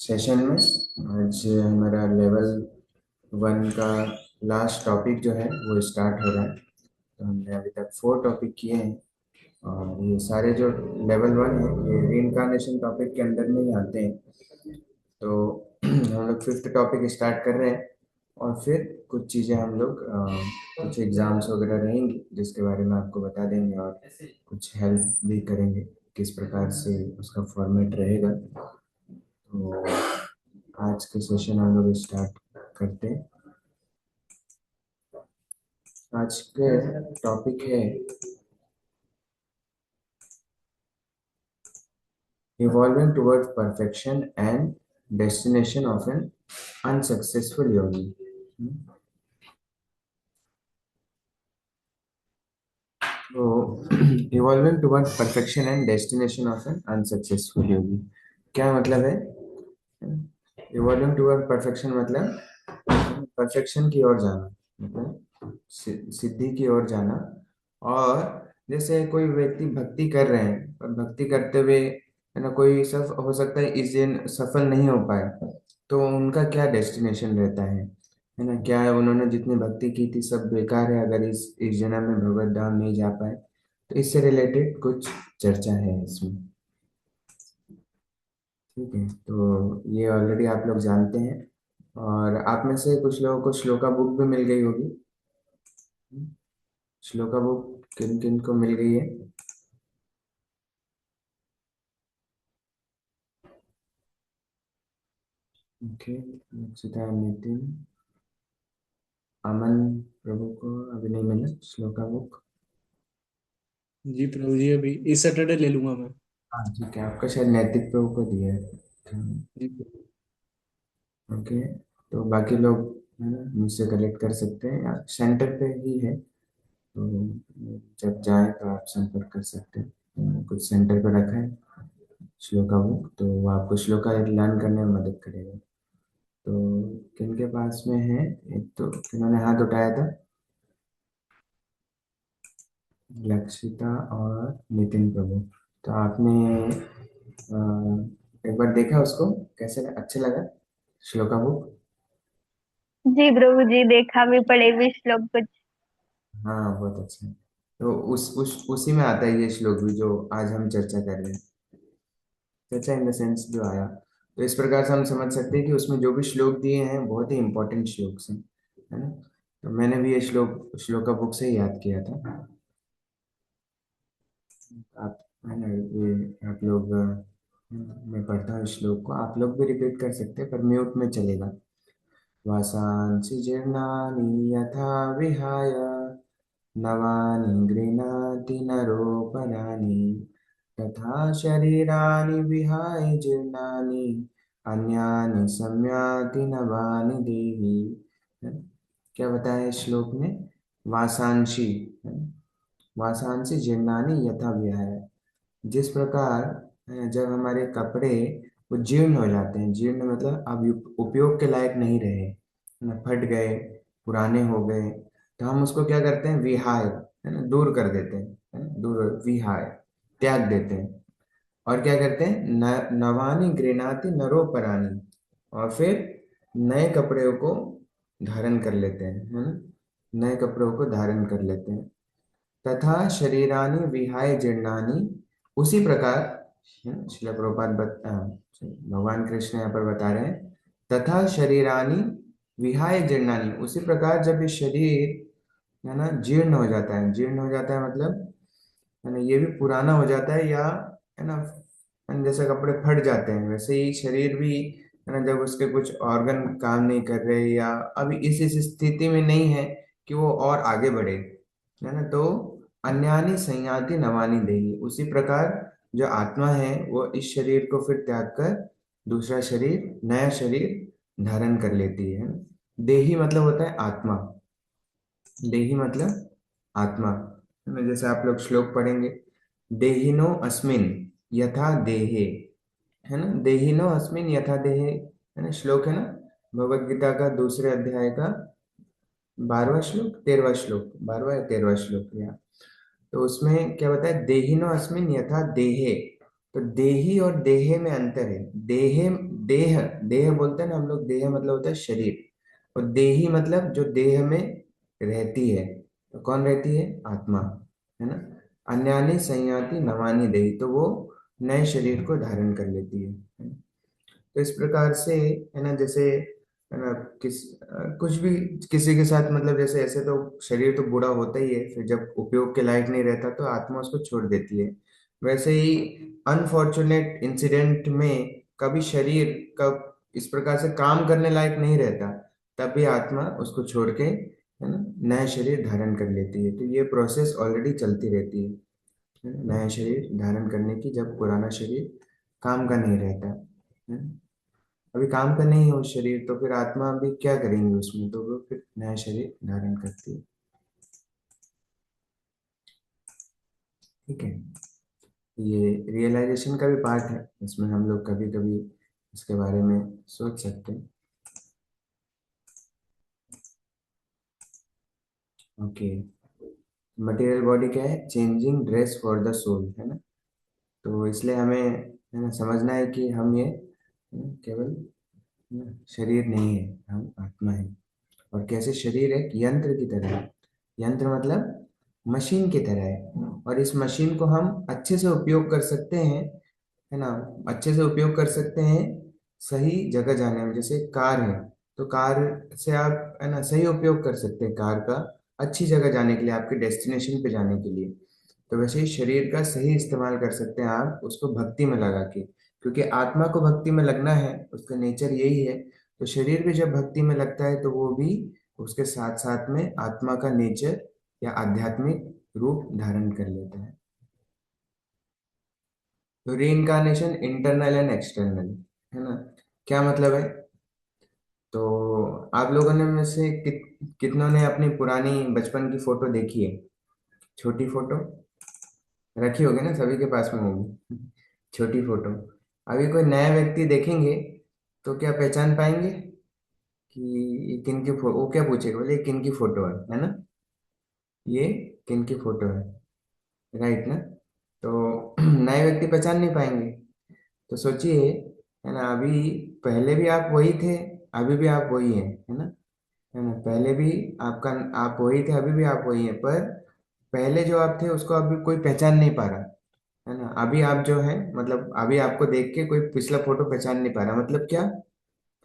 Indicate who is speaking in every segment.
Speaker 1: Session में आज हमारा लेवल 1 का लास्ट टॉपिक जो है वो स्टार्ट हो रहा है। तो हमने अभी तक 4 टॉपिक किए हैं और ये सारे जो लेवल 1 है ये रीइंकार्नेशन टॉपिक के अंदर में ही आते हैं। तो हम लोग 5th टॉपिक स्टार्ट कर रहे हैं और फिर कुछ चीज़ें हम लोग कुछ एग्जाम्स वगैरह रहेंगी जिसके बारे में आपको बता देंगे और कुछ हेल्प भी करेंगे किस प्रकार से उसका फॉर्मेट रहेगा। तो आज के सेशन हम लोग स्टार्ट करते हैं। आज के टॉपिक है evolving toward perfection and destination of an unsuccessful yogi. तो evolving toward perfection and destination of an unsuccessful yogi क्या मतलब है? इवॉल्विंग टुवर्ड परफेक्शन मतलब परफेक्शन की ओर जाना, मतलब सिद्धि की ओर जाना। और जैसे कोई व्यक्ति भक्ति कर रहे हैं और भक्ति करते हुए है ना कोई सब हो सकता है इस दिन सफल नहीं हो पाए, तो उनका क्या डेस्टिनेशन रहता है ना, क्या उन्होंने जितनी भक्ति की थी सब बेकार है अगर इस जन्म में भगवत धाम नहीं जा पाए। तो इससे रिलेटेड कुछ चर्चा है इसमें। ठीक है, तो ये ऑलरेडी आप लोग जानते हैं और आप में से कुछ लोगों को श्लोका बुक भी मिल गई होगी। श्लोका बुक किन किन को मिल गई है? ओके, अक्षिता, नितिन, अमन प्रभु को अभी नहीं मिला श्लोका बुक।
Speaker 2: जी प्रभु जी, अभी इस सैटरडे ले लूंगा मैं।
Speaker 1: हाँ ठीक है, आपका शायद नैतिक प्रभु को दिया है।
Speaker 2: जी प्रभु।
Speaker 1: ओके, तो बाकी लोग है ना मुझसे कलेक्ट कर सकते हैं या सेंटर पे ही है, तो जब जाए तो आप संपर्क कर सकते हैं। कुछ सेंटर पे रखा है श्लोका बुक, तो वो आपको श्लोका लर्न करने में मदद करेगा। तो किनके पास में है? एक तो किन्होंने हाथ उठाया था? लक्षिता और नितिन प्रभु। तो आपने एक बार देखा उसको, कैसे अच्छे लगा श्लोका बुक?
Speaker 3: जी प्रभु जी, देखा भी, पढ़े भी श्लोक कुछ।
Speaker 1: हाँ बहुत अच्छा है। तो उस उसी में आता है ये श्लोक भी जो आज हम चर्चा कर रहे हैं। चर्चा इन द सेंस जो आया, तो इस प्रकार से हम समझ सकते हैं कि उसमें जो भी श्लोक दिए हैं बहुत ही इंपॉर्टेंट श्लोक हैं, है ना। तो मैंने भी ये श्लोका बुक से ही याद किया था। आप है ना ये आप लोग मैं पढ़ता हूँ श्लोक को, आप लोग भी रिपीट कर सकते हैं पर म्यूट में चलेगा। वासांसि जीर्णानि यथा विहाय नवानि गृह्णाति नरोपराणि तथा शरीराणि विहाय जीर्णानि अन्यानि संयाति नवानि देहि। है? क्या बताया इस श्लोक में? वासांशी, है ना? वासांसी जीर्णानि यथा विहाय, जिस प्रकार जब हमारे कपड़े वो जीर्ण हो जाते हैं, जीर्ण मतलब अब उपयोग के लायक नहीं रहे, है ना, फट गए, पुराने हो गए, तो हम उसको क्या करते हैं? विहाय, है ना, दूर कर देते हैं, है ना, दूर, विहाय, त्याग देते हैं। और क्या करते हैं? नवानी गृणाति नरोपरानी, और फिर नए कपड़े को धारण कर लेते हैं, है ना, नए कपड़ों को धारण कर लेते हैं। तथा शरीरानि विहाय जीर्णानि, उसी प्रकार, श्रील प्रभुपाद भगवान कृष्ण यहाँ पर बता रहे हैं, तथा शरीरानि विहाय जीर्णानि, उसी प्रकार जब ये शरीर है ना जीर्ण हो जाता है, जीर्ण हो जाता है मतलब है ना ये भी पुराना हो जाता है, या है ना जैसे कपड़े फट जाते हैं वैसे ही शरीर भी, है ना, जब उसके कुछ ऑर्गन काम नहीं कर रहे या अभी इस स्थिति में नहीं है कि वो और आगे बढ़े, है ना, तो अन्यानि संयाति नवानि देहि, उसी प्रकार जो आत्मा है वो इस शरीर को फिर त्याग कर दूसरा शरीर, नया शरीर धारण कर लेती है। देही मतलब होता है आत्मा, देही मतलब आत्मा, है ना। जैसे आप लोग श्लोक पढ़ेंगे, देहिनो अस्मिन यथा देहे, है ना, देहिनो अस्मिन यथा देहे, है ना, श्लोक है ना, भगवत गीता का दूसरे अध्याय का 12वां श्लोक, 13वां श्लोक, 12वां या 13वां श्लोक या, तो उसमें क्या बताया? देहिनो अस्मिन यथा देहे, तो देही और देहे में अंतर है। देहे देह देह बोलते हैं ना हम लोग, देह मतलब होता है शरीर, और देही मतलब जो देह में रहती है। तो कौन रहती है? आत्मा, है ना। अन्यानि संयाति नवानि देही, तो वो नए शरीर को धारण कर लेती है ना? तो इस प्रकार से, है ना, जैसे, है ना, कुछ भी किसी के साथ, मतलब जैसे ऐसे तो शरीर तो बूढ़ा होता ही है, फिर जब उपयोग के लायक नहीं रहता तो आत्मा उसको छोड़ देती है। वैसे ही अनफॉर्चुनेट इंसिडेंट में कभी शरीर कब इस प्रकार से काम करने लायक नहीं रहता, तब भी आत्मा उसको छोड़ के, है ना, नया शरीर धारण कर लेती है। तो ये प्रोसेस ऑलरेडी चलती रहती है ना, नया शरीर धारण करने की, जब पुराना शरीर काम का नहीं रहता है ना। अभी काम का नहीं है उस शरीर, तो फिर आत्मा अभी क्या करेंगे उसमें, तो वो फिर नया शरीर धारण करती है। ठीक है, ये रियलाइजेशन का भी पार्ट है, इसमें हम लोग कभी कभी इसके बारे में सोच सकते हैं। ओके, मटेरियल बॉडी क्या है? Changing dress for the soul, है ना। तो इसलिए हमें, है ना, समझना है कि हम ये, है ना, केवल, है ना, शरीर नहीं है, हम आत्मा है। और कैसे शरीर एक यंत्र की तरह है। यंत्र मतलब मशीन की तरह है, और इस मशीन को हम अच्छे से उपयोग कर सकते हैं, है ना, अच्छे से उपयोग कर सकते हैं सही जगह जाने में। जैसे कार है, तो कार से आप, है ना, सही उपयोग कर सकते हैं कार का, अच्छी जगह जाने के लिए, आपके डेस्टिनेशन पे जाने के लिए। तो वैसे ही शरीर का सही इस्तेमाल कर सकते हैं आप उसको भक्ति में लगा के, क्योंकि आत्मा को भक्ति में लगना है, उसका नेचर यही है। तो शरीर भी जब भक्ति में लगता है तो वो भी उसके साथ साथ में आत्मा का नेचर या आध्यात्मिक रूप धारण कर लेता है। तो रीइंकारनेशन इंटरनल एंड एक्सटर्नल, है ना। क्या मतलब है? तो आप लोगों ने में से कितनों ने अपनी पुरानी बचपन की फोटो देखी है? छोटी फोटो रखी होगी ना, सभी के पास में होगी छोटी फोटो। अभी कोई नया व्यक्ति देखेंगे तो क्या पहचान पाएंगे कि ये किन की वो क्या पूछेगा, बोले ये किन की फोटो है ना, ये किन की फोटो है, राइट ना। तो नए व्यक्ति पहचान नहीं पाएंगे। तो सोचिए, है ना, अभी पहले भी आप वही थे, अभी भी आप वही हैं, है ना, पहले भी आपका आप वही थे, अभी भी आप वही हैं, पर पहले जो आप थे उसको अभी कोई पहचान नहीं पा रहा, है ना। अभी आप जो है, मतलब अभी आपको देख के कोई पिछला फोटो पहचान नहीं पा रहा, मतलब क्या,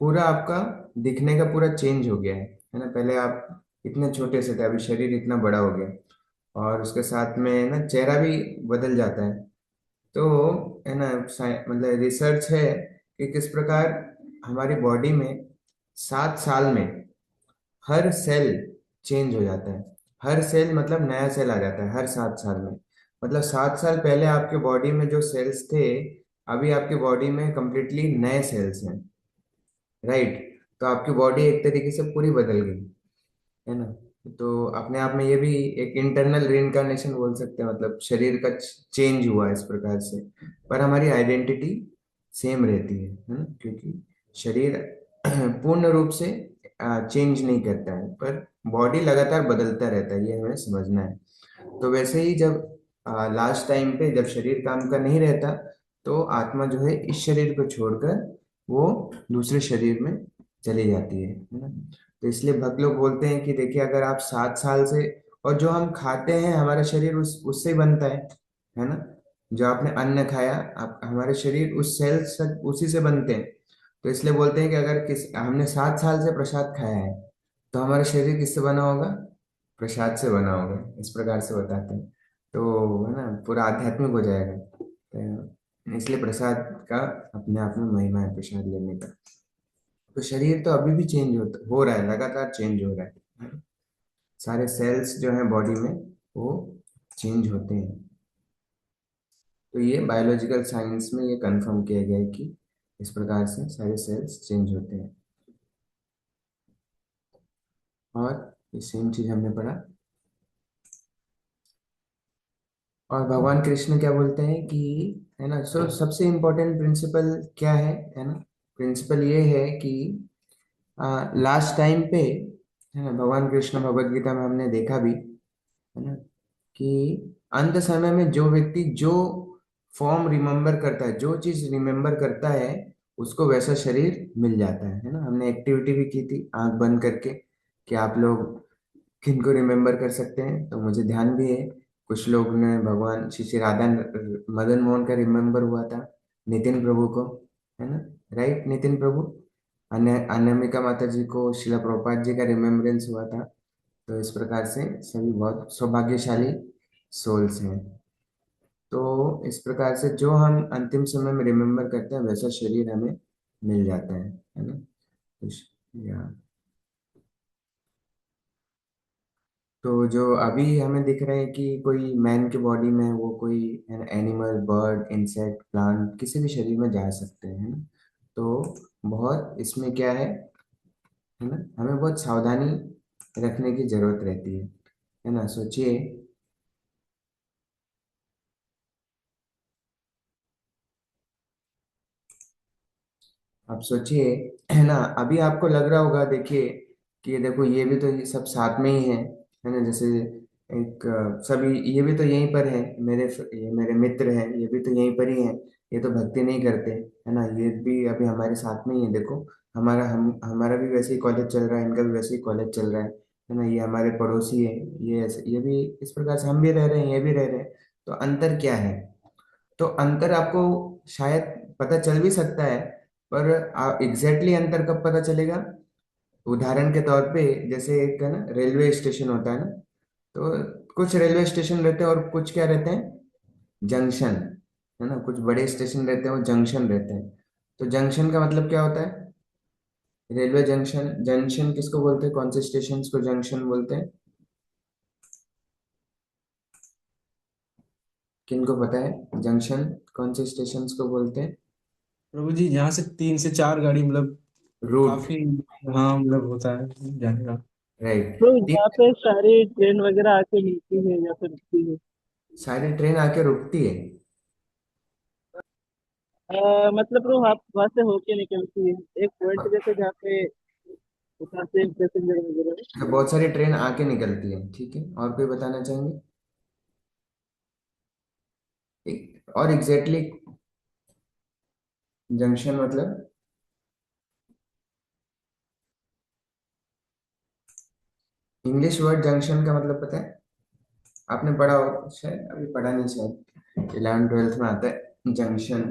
Speaker 1: पूरा आपका दिखने का पूरा चेंज हो गया है ना। पहले आप इतने छोटे से थे, अभी शरीर इतना बड़ा हो गया, और उसके साथ में ना चेहरा भी बदल जाता है। तो, है ना, मतलब रिसर्च है कि किस प्रकार हमारी बॉडी में 7 साल में हर सेल चेंज हो जाता है। हर सेल मतलब नया सेल आ जाता है हर 7 साल में। मतलब 7 साल पहले आपके बॉडी में जो सेल्स थे, अभी आपकी बॉडी में कंप्लीटली नए सेल्स हैं, राइट। तो आपकी बॉडी एक तरीके से पूरी बदल गई, है ना। तो अपने आप में ये भी एक इंटरनल रीइंकारनेशन बोल सकते हैं, मतलब शरीर का चेंज हुआ इस प्रकार से। पर हमारी आइडेंटिटी सेम रहती है ना, क्योंकि शरीर पूर्ण रूप से चेंज नहीं करता है, पर बॉडी लगातार बदलता रहता है, ये हमें समझना है। तो वैसे ही जब लास्ट टाइम पे जब शरीर काम का नहीं रहता, तो आत्मा जो है इस शरीर को छोड़कर वो दूसरे शरीर में चली जाती है ना। तो इसलिए भक्त लोग बोलते हैं कि देखिए, अगर आप 7 साल से, और जो हम खाते हैं हमारा शरीर उससे ही बनता है ना। जो आपने अन्न खाया, आप हमारे शरीर उस सेल से उसी से बनते हैं। तो इसलिए बोलते हैं कि अगर हमने 7 साल से प्रसाद खाया है, तो हमारा शरीर किससे बना होगा? प्रसाद से बना होगा, इस प्रकार से बताते हैं। तो, है ना, पूरा आध्यात्मिक हो जाएगा। तो इसलिए प्रसाद का अपने आप में महिमा है, प्रसाद लेने का। तो शरीर तो अभी भी चेंज हो रहा है, लगातार चेंज हो रहा है। सारे सेल्स जो हैं बॉडी में, वो चेंज होते हैं। तो ये बायोलॉजिकल साइंस में ये कंफर्म किया गया है कि इस प्रकार से सारे सेल्स चेंज होते हैं। और ये सेम चीज हमने पढ़ा। और भगवान कृष्ण क्या बोलते हैं कि, है ना, सबसे इम्पोर्टेंट प्रिंसिपल क्या है ना। प्रिंसिपल ये है कि लास्ट टाइम पे, है ना, भगवान कृष्ण भगवत गीता में हमने देखा भी, है ना, कि अंत समय में जो व्यक्ति जो फॉर्म रिमेम्बर करता है, जो चीज रिमेम्बर करता है उसको वैसा शरीर मिल जाता है ना। हमने एक्टिविटी भी की थी आंख बंद करके कि आप लोग किनको रिमेम्बर कर सकते हैं, तो मुझे ध्यान भी है। कुछ लोग ने भगवान श्री श्री राधा मदन मोहन का रिमेम्बर हुआ था, नितिन प्रभु को, है ना, राइट, नितिन प्रभु। अनामिका माता जी को शिला प्रभुपाद जी का रिमेम्बरेंस हुआ था। तो इस प्रकार से सभी बहुत सौभाग्यशाली सोल्स हैं। तो इस प्रकार से जो हम अंतिम समय में रिमेम्बर करते हैं वैसा शरीर हमें मिल जाता है ना। तो या तो जो अभी हमें दिख रहा है कि कोई मैन की बॉडी में वो कोई एनिमल, बर्ड, इंसेक्ट, प्लांट किसी भी शरीर में जा सकते हैं, है ना। तो बहुत इसमें क्या है ना, हमें बहुत सावधानी रखने की जरूरत रहती है ना। सोचिए, आप सोचिए, है ना, अभी आपको लग रहा होगा, देखिए कि ये देखो ये भी तो ये सब साथ में ही है ना। जैसे एक सभी ये भी तो यहीं पर है, ये मेरे मित्र हैं, ये भी तो यहीं पर ही हैं। ये तो भक्ति नहीं करते, है ना, ये भी अभी हमारे साथ में ही है। देखो हमारा भी वैसे ही कॉलेज चल रहा है, इनका भी वैसे ही कॉलेज चल रहा है ना। ये हमारे पड़ोसी है, ये भी इस प्रकार से हम भी रह रहे हैं, ये भी रह रहे हैं। तो अंतर क्या है? तो अंतर आपको शायद पता चल भी सकता है, पर एग्जैक्टली अंतर कब पता चलेगा? उदाहरण के तौर पे, जैसे एक है ना रेलवे स्टेशन होता है ना, तो कुछ रेलवे स्टेशन रहते हैं और कुछ क्या रहते हैं, जंक्शन, है ना। कुछ बड़े स्टेशन रहते हैं वो जंक्शन रहते हैं। तो जंक्शन का मतलब क्या होता है? रेलवे जंक्शन, जंक्शन किसको बोलते हैं, कौन से स्टेशन को जंक्शन बोलते हैं? किनको पता है जंक्शन कौन से स्टेशन को बोलते हैं?
Speaker 2: प्रभु जी यहाँ से 3 से 4 गाड़ी मतलब
Speaker 1: रूट,
Speaker 2: काफी, हाँ मतलब होता है जाने का।
Speaker 1: राइट।
Speaker 4: तो यहाँ पे सारी ट्रेन वगैरह आके मिलती है या फिर रुकती है?
Speaker 1: सारी ट्रेन आके रुकती है।
Speaker 4: मतलब वो वहाँ से होके निकलती है, एक पॉइंट जैसे जहाँ पे उतारते हैं पैसेंजर वगैरह।
Speaker 1: तो बहुत सारी ट्रेन आके निकलती है, ठीक है। और कोई बताना चाहेंगे? और एग्जैक्टली जंक्शन मतलब, इंग्लिश वर्ड जंक्शन का मतलब पता है? आपने पढ़ा हो शायद, अभी पढ़ा नहीं शायद, 11th 12th में आता है जंक्शन।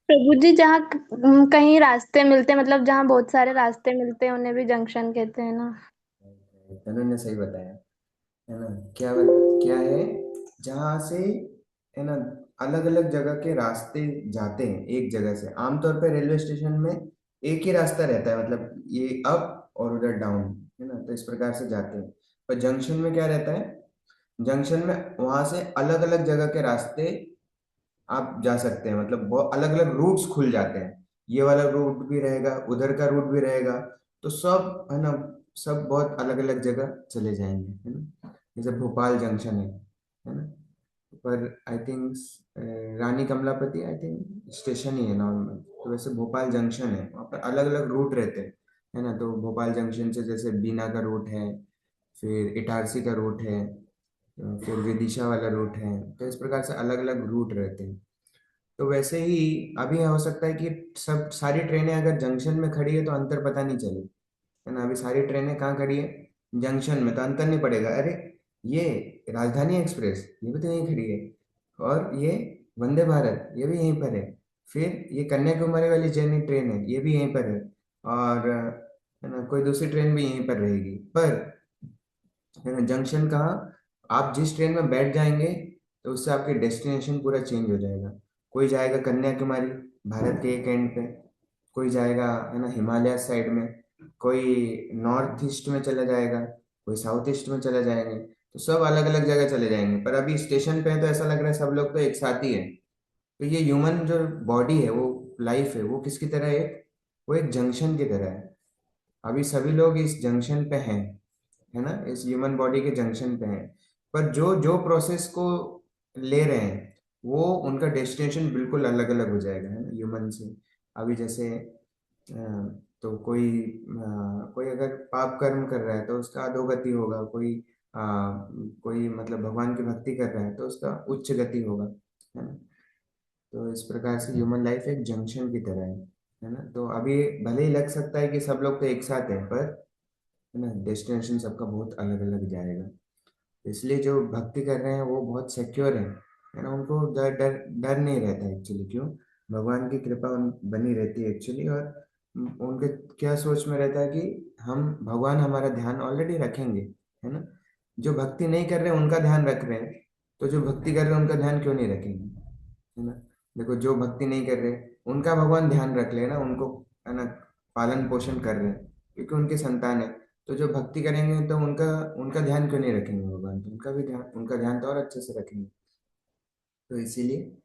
Speaker 3: प्रभु जी, जहाँ कहीं रास्ते मिलते हैं, मतलब जहाँ बहुत सारे रास्ते मिलते हैं उन्हें भी जंक्शन कहते हैं ना।
Speaker 1: तनु ने सही बताया, है ना। क्या है, जहाँ से, है ना, अलग अलग जगह के रास्ते जाते हैं एक जगह से। आमतौर पर रेलवे स्टेशन में एक ही रास्ता रहता है, मतलब ये अप और उधर डाउन, है ना, तो इस प्रकार से जाते हैं। पर जंक्शन में क्या रहता है? जंक्शन में वहां से अलग अलग जगह के रास्ते आप जा सकते हैं, मतलब बहुत अलग अलग रूट्स खुल जाते हैं। ये वाला रूट भी रहेगा, उधर का रूट भी रहेगा। तो सब, है ना, सब बहुत अलग अलग जगह चले जाएंगे, है ना। जैसे भोपाल जंक्शन है ना। पर I think Rani Kamalapati I think station ही है नॉर्मल। तो वैसे भोपाल जंक्शन है, वहाँ पर अलग अलग रूट रहते हैं, है ना। तो भोपाल जंक्शन से जैसे बीना का रूट है, फिर इटारसी का रूट है, फिर विदिशा वाला रूट है। तो इस प्रकार से अलग अलग रूट रहते हैं। तो वैसे ही अभी हो सकता है कि सब सारी ट्रेनें अगर जंक्शन में खड़ी है तो अंतर पता नहीं चले, है ना। अभी सारी ट्रेनें कहाँ खड़ी है? जंक्शन में, तो अंतर नहीं पड़ेगा। अरे ये राजधानी एक्सप्रेस ये भी तो यहीं खड़ी है, और ये वंदे भारत ये भी यहीं पर है, फिर ये कन्याकुमारी वाली जर्नी ट्रेन है ये भी यहीं पर है, और है ना कोई दूसरी ट्रेन भी यहीं पर रहेगी। पर है ना, जंक्शन कहाँ? आप जिस ट्रेन में बैठ जाएंगे तो उससे आपके डेस्टिनेशन पूरा चेंज हो जाएगा। कोई जाएगा कन्याकुमारी, भारत के एक एंड पे, कोई जाएगा, है ना, हिमालय साइड में, कोई नॉर्थ ईस्ट में चला जाएगा, कोई साउथ ईस्ट में चला जाएंगे। तो सब अलग अलग जगह चले जाएंगे। पर अभी स्टेशन पे है तो ऐसा लग रहा है सब लोग तो एक साथ ही है। तो ये ह्यूमन जो बॉडी है, वो लाइफ है, वो किसकी तरह है? वो एक जंक्शन की तरह है। अभी सभी लोग इस जंक्शन पे हैं, है ना, इस ह्यूमन बॉडी के जंक्शन पे हैं। पर जो जो प्रोसेस को ले रहे हैं वो उनका डेस्टिनेशन बिल्कुल अलग अलग हो जाएगा, है ना, ह्यूमन से। अभी जैसे तो कोई अगर पाप कर्म कर रहा है तो उसका अधोगति होगा, कोई मतलब भगवान की भक्ति कर रहा है तो उसका उच्च गति होगा, है ना। तो इस प्रकार से ह्यूमन लाइफ एक जंक्शन की तरह है ना। तो अभी भले ही लग सकता है कि सब लोग तो एक साथ हैं, पर है ना डेस्टिनेशन सबका बहुत अलग अलग जाएगा। इसलिए जो भक्ति कर रहे हैं वो बहुत सिक्योर है ना। उनको डर डर डर नहीं रहता एक्चुअली। क्यों? भगवान की कृपा बनी रहती है एक्चुअली। और उनके क्या सोच में रहता है कि हम भगवान हमारा ध्यान ऑलरेडी रखेंगे, है ना। जो भक्ति नहीं कर रहे हैं उनका ध्यान रख रहे हैं, तो जो भक्ति कर रहे हैं उनका ध्यान क्यों नहीं रखेंगे, है ना। देखो, जो भक्ति नहीं कर रहे उनका भगवान ध्यान रख लेना, उनको है ना पालन पोषण कर रहे हैं क्योंकि उनके संतान है। तो जो भक्ति करेंगे तो उनका उनका ध्यान क्यों नहीं रखेंगे भगवान, तो उनका ध्यान तो और अच्छे से रखेंगे। तो इसीलिए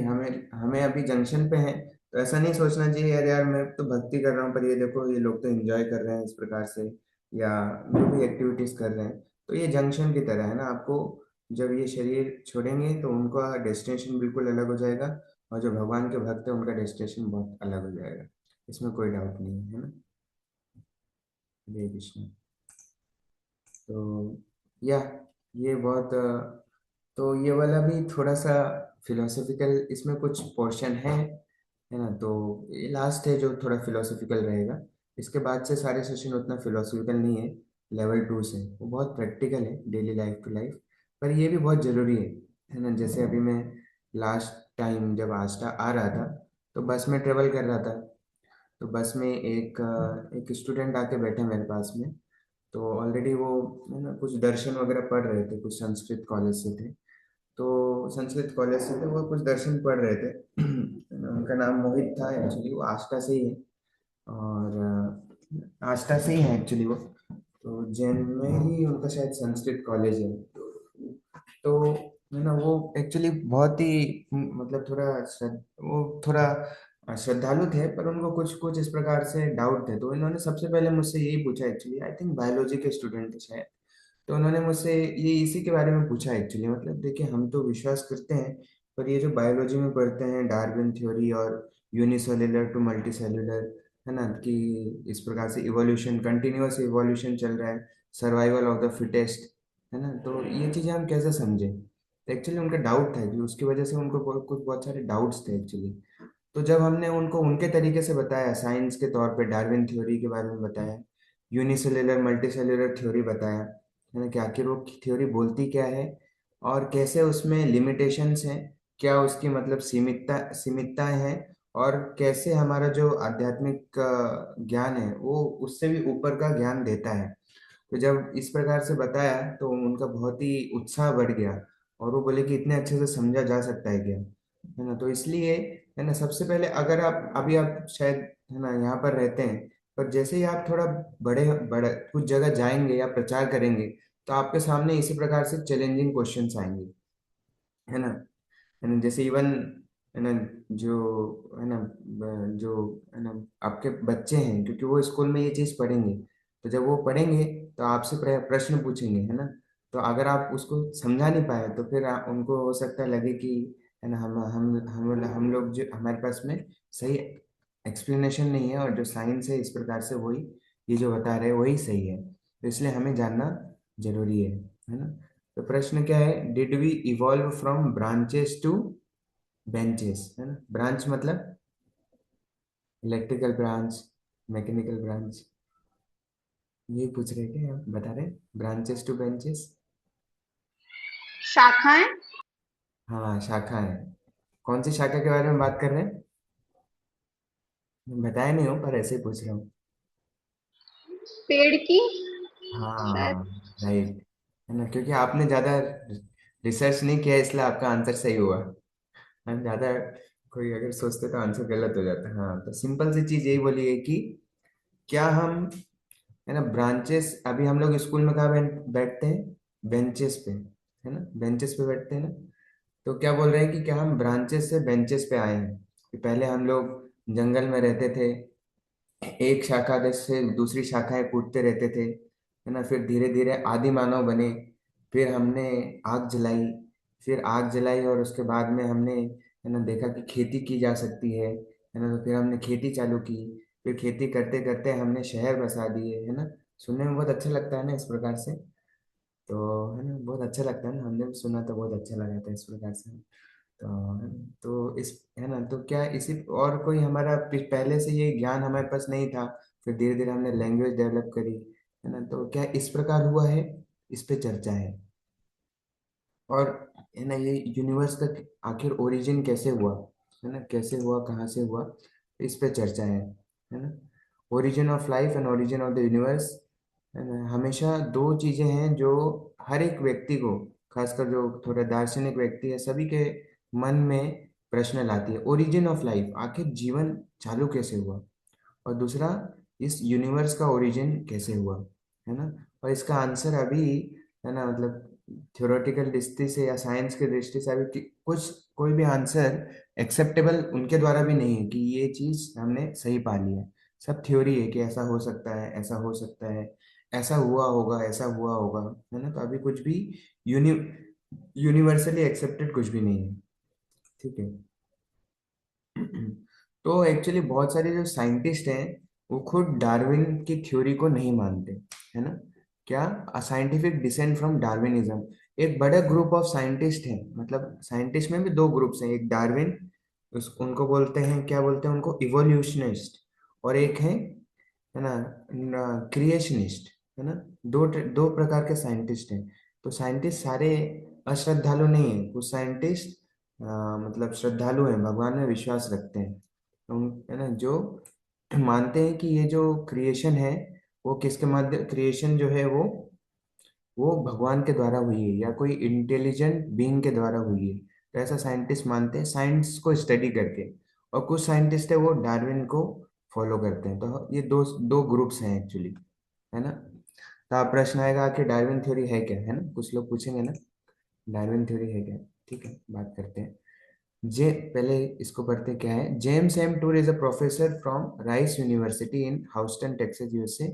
Speaker 1: हमें हमें अभी जंक्शन पे हैं, तो ऐसा नहीं सोचना चाहिए यार यार मैं तो भक्ति कर रहा हूँ पर ये देखो ये लोग तो एंजॉय कर रहे हैं इस प्रकार से, या जो भी एक्टिविटीज कर रहे हैं। तो ये जंक्शन की तरह है ना। आपको जब ये शरीर छोड़ेंगे तो उनका डेस्टिनेशन बिल्कुल अलग हो जाएगा, और जो भगवान के भक्त है उनका डेस्टिनेशन बहुत अलग हो जाएगा। इसमें कोई डाउट नहीं है ना। हरे कृष्ण। तो या ये बहुत तो ये वाला भी थोड़ा सा फिलोसॉफिकल इसमें कुछ पोर्शन है ना। तो ये लास्ट है जो थोड़ा फिलोसॉफिकल रहेगा। इसके बाद से सारे सेशन उतना फिलोसॉफिकल नहीं है। लेवल 2 से वो बहुत प्रैक्टिकल है, डेली लाइफ टू लाइफ। पर ये भी बहुत ज़रूरी है ना। जैसे अभी मैं लास्ट टाइम जब आस्था आ रहा था तो बस में ट्रेवल कर रहा था। तो बस में एक स्टूडेंट आके बैठे मेरे पास में। तो ऑलरेडी वो है ना कुछ दर्शन वगैरह पढ़ रहे थे, कुछ संस्कृत कॉलेज से थे। तो संस्कृत कॉलेज से थे वो, कुछ दर्शन पढ़ रहे थे। उनका नाम मोहित था एक्चुअली, वो आस्था से ही है। और आस्था से ही है एक्चुअली वो। तो जैन में ही उनका शायद संस्कृत कॉलेज है। तो है ना वो एक्चुअली बहुत ही मतलब वो थोड़ा श्रद्धालु थे, पर उनको कुछ कुछ इस प्रकार से डाउट थे। तो इन्होंने सबसे पहले मुझसे यही पूछा एक्चुअली, आई थिंक बायोलॉजी के स्टूडेंट थे शायद। तो उन्होंने मुझसे ये इसी के बारे में पूछा एक्चुअली। मतलब देखिए, हम तो विश्वास करते हैं, पर ये जो बायोलॉजी में पढ़ते हैं डार्विन थ्योरी और यूनिसेल्युलर टू मल्टीसेल्युलर, है ना, कि इस प्रकार से इवोल्यूशन, कंटिन्यूअस इवोल्यूशन चल रहा है, सर्वाइवल ऑफ द फिटेस्ट, है ना। तो ये चीज़ें हम कैसे समझें। तो एक्चुअली उनका डाउट था कि उसकी वजह से उनको बहुत सारे डाउट्स थे एक्चुअली। तो जब हमने उनको उनके तरीके से बताया, साइंस के तौर पे डार्विन थ्योरी के बारे में बताया, यूनिसेल्युलर मल्टीसेल्युलर थ्योरी बताया, है ना, कि आखिर वो थ्योरी बोलती क्या है और कैसे उसमें लिमिटेशंस हैं, क्या उसकी मतलब सीमितताएं हैं, और कैसे हमारा जो आध्यात्मिक ज्ञान है वो उससे भी ऊपर का ज्ञान देता है। तो जब इस प्रकार से बताया तो उनका बहुत ही उत्साह बढ़ गया, और वो बोले कि इतने अच्छे से समझा जा सकता है क्या, है ना। तो इसलिए है ना, सबसे पहले अगर आप अभी आप शायद है ना यहाँ पर रहते हैं, पर जैसे ही आप थोड़ा बड़े बड़े कुछ जगह जाएंगे या प्रचार करेंगे, तो आपके सामने इसी प्रकार से चैलेंजिंग क्वेश्चंस आएंगे, है ना। है ना, जैसे इवन है ना जो है ना जो है ना आपके बच्चे हैं, क्योंकि वो स्कूल में ये चीज़ पढ़ेंगे। तो जब वो पढ़ेंगे तो आपसे प्रश्न पूछेंगे, है ना। तो अगर आप उसको समझा नहीं पाए तो फिर उनको हो सकता है लगे कि है ना हम लोग जो हमारे पास में सही एक्सप्लेनेशन नहीं है, और जो साइंस है इस प्रकार से वही ये जो बता रहे हैं वही सही है। तो इसलिए हमें जानना जरूरी है ना। तो प्रश्न क्या है, did we evolve from branches to benches, है ना। ब्रांच मतलब इलेक्ट्रिकल ब्रांच, मैकेनिकल ब्रांच, ये पूछ रहे क्या आप बता रहे, ब्रांचेस टू बेंचेस।
Speaker 5: शाखाएं।
Speaker 1: हाँ, शाखा है। कौन सी शाखा के बारे में बात कर रहे हैं? बताया नहीं हो पर ऐसे ही पूछ रहा हूँ।
Speaker 5: पेड़ की। शायद।
Speaker 1: हाँ, राइट, है ना, क्योंकि आपने ज्यादा रिसर्च नहीं किया इसलिए आपका आंसर सही हुआ। हम ज्यादा कोई अगर सोचते तो आंसर गलत हो जाता। हाँ, तो सिंपल सी चीज यही बोली है कि क्या हम है ना ब्रांचेस, अभी हम लोग स्कूल में कहाँ बैठते हैं, बेंचेस पे, है ना, बेंचेस पे बैठते हैं ना। तो क्या बोल रहे हैं कि क्या हम ब्रांचेस से बेंचेस पे आए हैं, कि पहले हम लोग जंगल में रहते थे, एक शाखा से दूसरी शाखाएं कूदते रहते थे, है ना। फिर धीरे धीरे आदि मानव बने, फिर हमने आग जलाई, फिर आग जलाई और उसके बाद में हमने है ना देखा कि खेती की जा सकती है ना। तो फिर हमने खेती चालू की, फिर खेती करते करते हमने शहर बसा दिए, है ना। सुनने में बहुत अच्छा लगता है ना इस प्रकार से। तो है ना बहुत अच्छा लगता है ना, हमने भी सुना तो बहुत अच्छा लगा था इस प्रकार से। तो इस है ना, तो क्या इसी और कोई हमारा पहले से ये ज्ञान हमारे पास नहीं था, फिर धीरे धीरे हमने लैंग्वेज डेवलप करी, है ना, तो क्या इस प्रकार हुआ है, इस पे चर्चा है। और है ना, ये यूनिवर्स का आखिर ओरिजिन कैसे हुआ, है ना, कैसे हुआ, कहाँ से हुआ, इस पे चर्चा है ना। Origin of life and origin of the universe, है ना, हमेशा दो चीजें हैं जो हर एक व्यक्ति को, खासकर जो थोड़ा दार्शनिक व्यक्ति है, सभी के मन में प्रश्न लाती है। ओरिजिन ऑफ लाइफ, आखिर जीवन चालू कैसे हुआ, और दूसरा, इस यूनिवर्स का ओरिजिन कैसे हुआ, है ना। और इसका आंसर अभी, है ना, मतलब थ्योरेटिकल दृष्टि से या साइंस की दृष्टि से अभी कुछ कोई भी आंसर एक्सेप्टेबल उनके द्वारा भी नहीं है कि ये चीज हमने सही पा ली है। सब थ्योरी है कि ऐसा हो सकता है, ऐसा हो सकता है, ऐसा हुआ होगा, ऐसा हुआ होगा, है ना। तो अभी कुछ भी यूनि यूनिवर्सली एक्सेप्टेड कुछ भी नहीं है, ठीक है। तो एक्चुअली बहुत सारे जो साइंटिस्ट हैं वो खुद डार्विन की थ्योरी को नहीं मानते, है ना। क्या, साइंटिफिक डिसेंट फ्रॉम डार्विनिज्म, एक बड़ा ग्रुप ऑफ साइंटिस्ट हैं, मतलब साइंटिस्ट में भी दो ग्रुप्स हैं, एक डार्विन, उस उनको बोलते हैं, क्या बोलते हैं उनको, इवोल्यूशनिस्ट, और एक है ना, क्रिएशनिस्ट, है ना। दो दो प्रकार के साइंटिस्ट हैं। तो साइंटिस्ट सारे अश्रद्धालु नहीं है, कुछ साइंटिस्ट मतलब श्रद्धालु हैं, भगवान में विश्वास रखते हैं, है ना, जो मानते हैं कि ये जो क्रिएशन है वो किसके माध्यम, क्रिएशन जो है वो भगवान के द्वारा हुई है या कोई इंटेलिजेंट बीइंग के द्वारा हुई है। तो ऐसा साइंटिस्ट मानते हैं साइंस को स्टडी करके। और कुछ साइंटिस्ट है वो डार्विन को फॉलो करते हैं। तो ये दो दो ग्रुप्स हैं एक्चुअली, है ना। तो आप प्रश्न आएगा कि डार्विन थ्योरी है क्या, है ना, कुछ लोग पूछेंगे ना, डार्विन थ्योरी है क्या। ठीक है, बात करते हैं। जे पहले इसको पढ़ते क्या है। James M Tour is a professor from Rice University in Houston Texas USA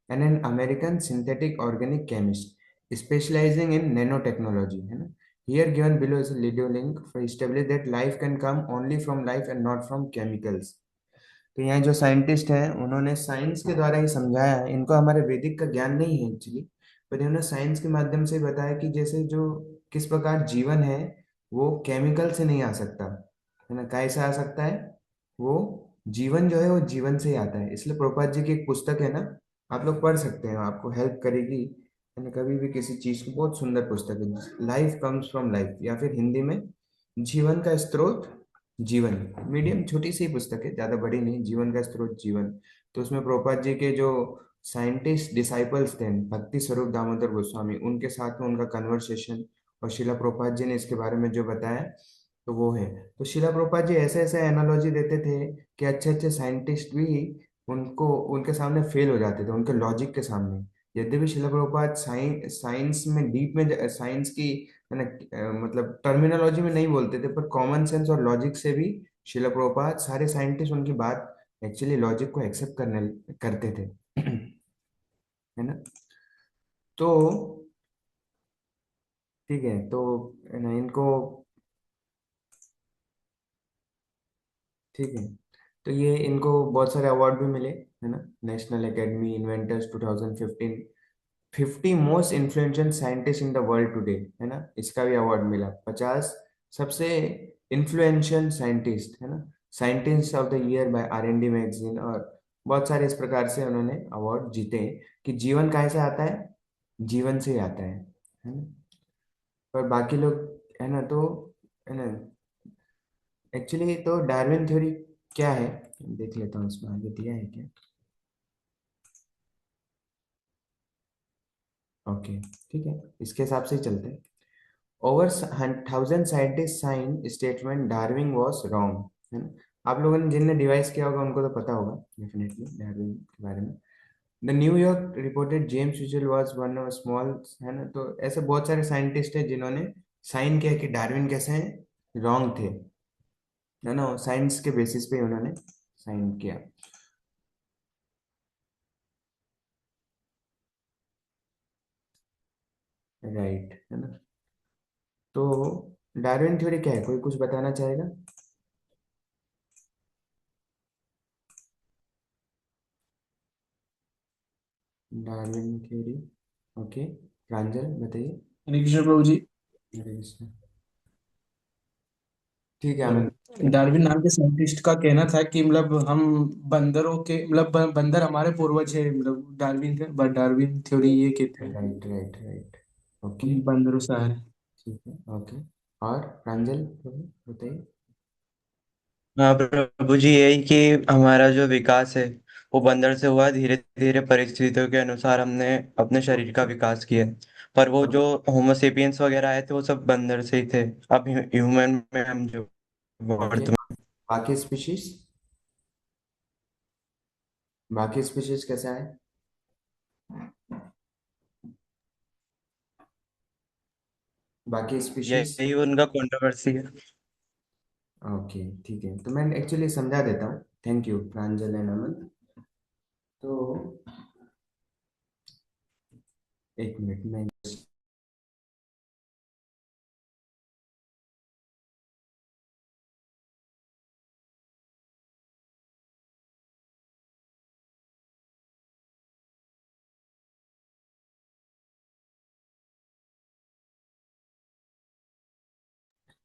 Speaker 1: and an American synthetic organic chemist specialising in nanotechnology, है ना। Here given below is video link for establish that life can come only from life and not from chemicals. तो यहाँ जो scientist हैं उन्होंने science के द्वारा ही समझाया है, इनको हमारे वैदिक का ज्ञान नहीं है एक्चुअली, पर इन्होंने साइंस के माध्यम से बताया कि जैसे जो किस प्रकार जीवन है वो केमिकल से नहीं आ सकता, है ना, कैसे आ सकता है, वो जीवन जो है वो जीवन से ही आता है। इसलिए प्रभुपाद जी की एक पुस्तक है ना, आप लोग पढ़ सकते हैं, आपको हेल्प करेगी, है ना, कभी भी किसी चीज की, बहुत सुंदर पुस्तक है, लाइफ कम्स फ्रॉम लाइफ, या फिर हिंदी में जीवन का स्रोत जीवन। मीडियम छोटी सी पुस्तक है, ज्यादा बड़ी नहीं, जीवन का स्रोत जीवन। तो उसमें प्रभुपाद जी के जो साइंटिस्ट डिसाइपल्स थे, भक्ति स्वरूप दामोदर गोस्वामी, उनके साथ में उनका कन्वर्सेशन, और शिला प्रभुपाद जी ने इसके बारे में जो बताया, तो वो है। तो शिला प्रभुपाद जी ऐसे ऐसे एनालॉजी देते थे कि अच्छे अच्छे साइंटिस्ट भी उनको उनके सामने फेल हो जाते थे, उनके लॉजिक के सामने। यद्यपि शिला प्रभुपाद साइंस में डीप में, साइंस की, है ना, मतलब टर्मिनोलॉजी में नहीं बोलते थे, पर कॉमन सेंस और लॉजिक से भी शिला प्रभुपाद, सारे साइंटिस्ट उनकी बात एक्चुअली लॉजिक को एक्सेप्ट करने करते थे। है ना। तो ठीक है, तो है ना, इनको, ठीक है, तो ये इनको बहुत सारे अवार्ड भी मिले, है ना। National academy inventors 2015, 50 most influential scientist in the world today, है ना, इसका भी अवार्ड मिला। 50 सबसे इन्फ्लुएंशियल साइंटिस्ट, है ना, scientist of the year by R&D magazine, और बहुत सारे इस प्रकार से उन्होंने अवार्ड जीते हैं कि जीवन कहाँ से आता है, जीवन से ही आता है ना। पर बाकी लोग, है ना, तो, है ना, एक्चुअली तो डार्विन थ्योरी क्या है, देख लेता हूँ इसमें आगे दिया है क्या। ओके, ठीक है, इसके हिसाब से ही चलते हैं। Over 1000 scientist sign statement Darwin was wrong, है ना। आप लोगों ने जिनने डिवाइस किया होगा उनको तो पता होगा डेफिनेटली डार्विन के बारे में। The New York reported James Whittle was one of small, है ना। तो ऐसे बहुत सारे साइंटिस्ट हैं जिन्होंने साइन किया कि डार्विन कैसे रॉन्ग थे, है ना, साइंस के बेसिस पे उन्होंने साइन किया। राइट, है ना। तो डार्विन थ्योरी क्या है, कोई कुछ बताना चाहेगा। डार्विन थ्योरी, ओके, प्रांजल बताइए।
Speaker 2: हरे कृष्ण प्रभु जी।
Speaker 1: हरे कृष्ण। ठीक है अमित।
Speaker 2: डार्विन नाम के साइंटिस्ट का कहना था कि मतलब हम बंदरों के मतलब बंदर हमारे पूर्वज है, मतलब डार्विन थ्योरी ये कहते हैं
Speaker 1: राइट राइट राइट। ओके।
Speaker 2: हम बंदरों से आए।
Speaker 1: ठीक है ओके। और प्रांजल प्रभु बताइए।
Speaker 6: हाँ प्रभु जी, यही कि हमारा जो विकास है वो बंदर से हुआ। धीरे धीरे परिस्थितियों के अनुसार हमने अपने शरीर का विकास किया। पर वो
Speaker 1: और
Speaker 6: जो होमोसेपियंस वगैरह आए थे वो सब बंदर से ही थे। अब ह्यूमन में हम जो
Speaker 1: ओके।
Speaker 6: वर्तमान।
Speaker 1: बाकी स्पीशीज, बाकी स्पीशीज कैसा है? बाकी स्पीशीज।
Speaker 6: यही उनका कंट्रोवर्सी है।
Speaker 1: ओके ठीक है, तो मैं एक्चुअली समझा देता हूँ। थैंक यू प्रांजल एंड अमन। तो एक मिनट में।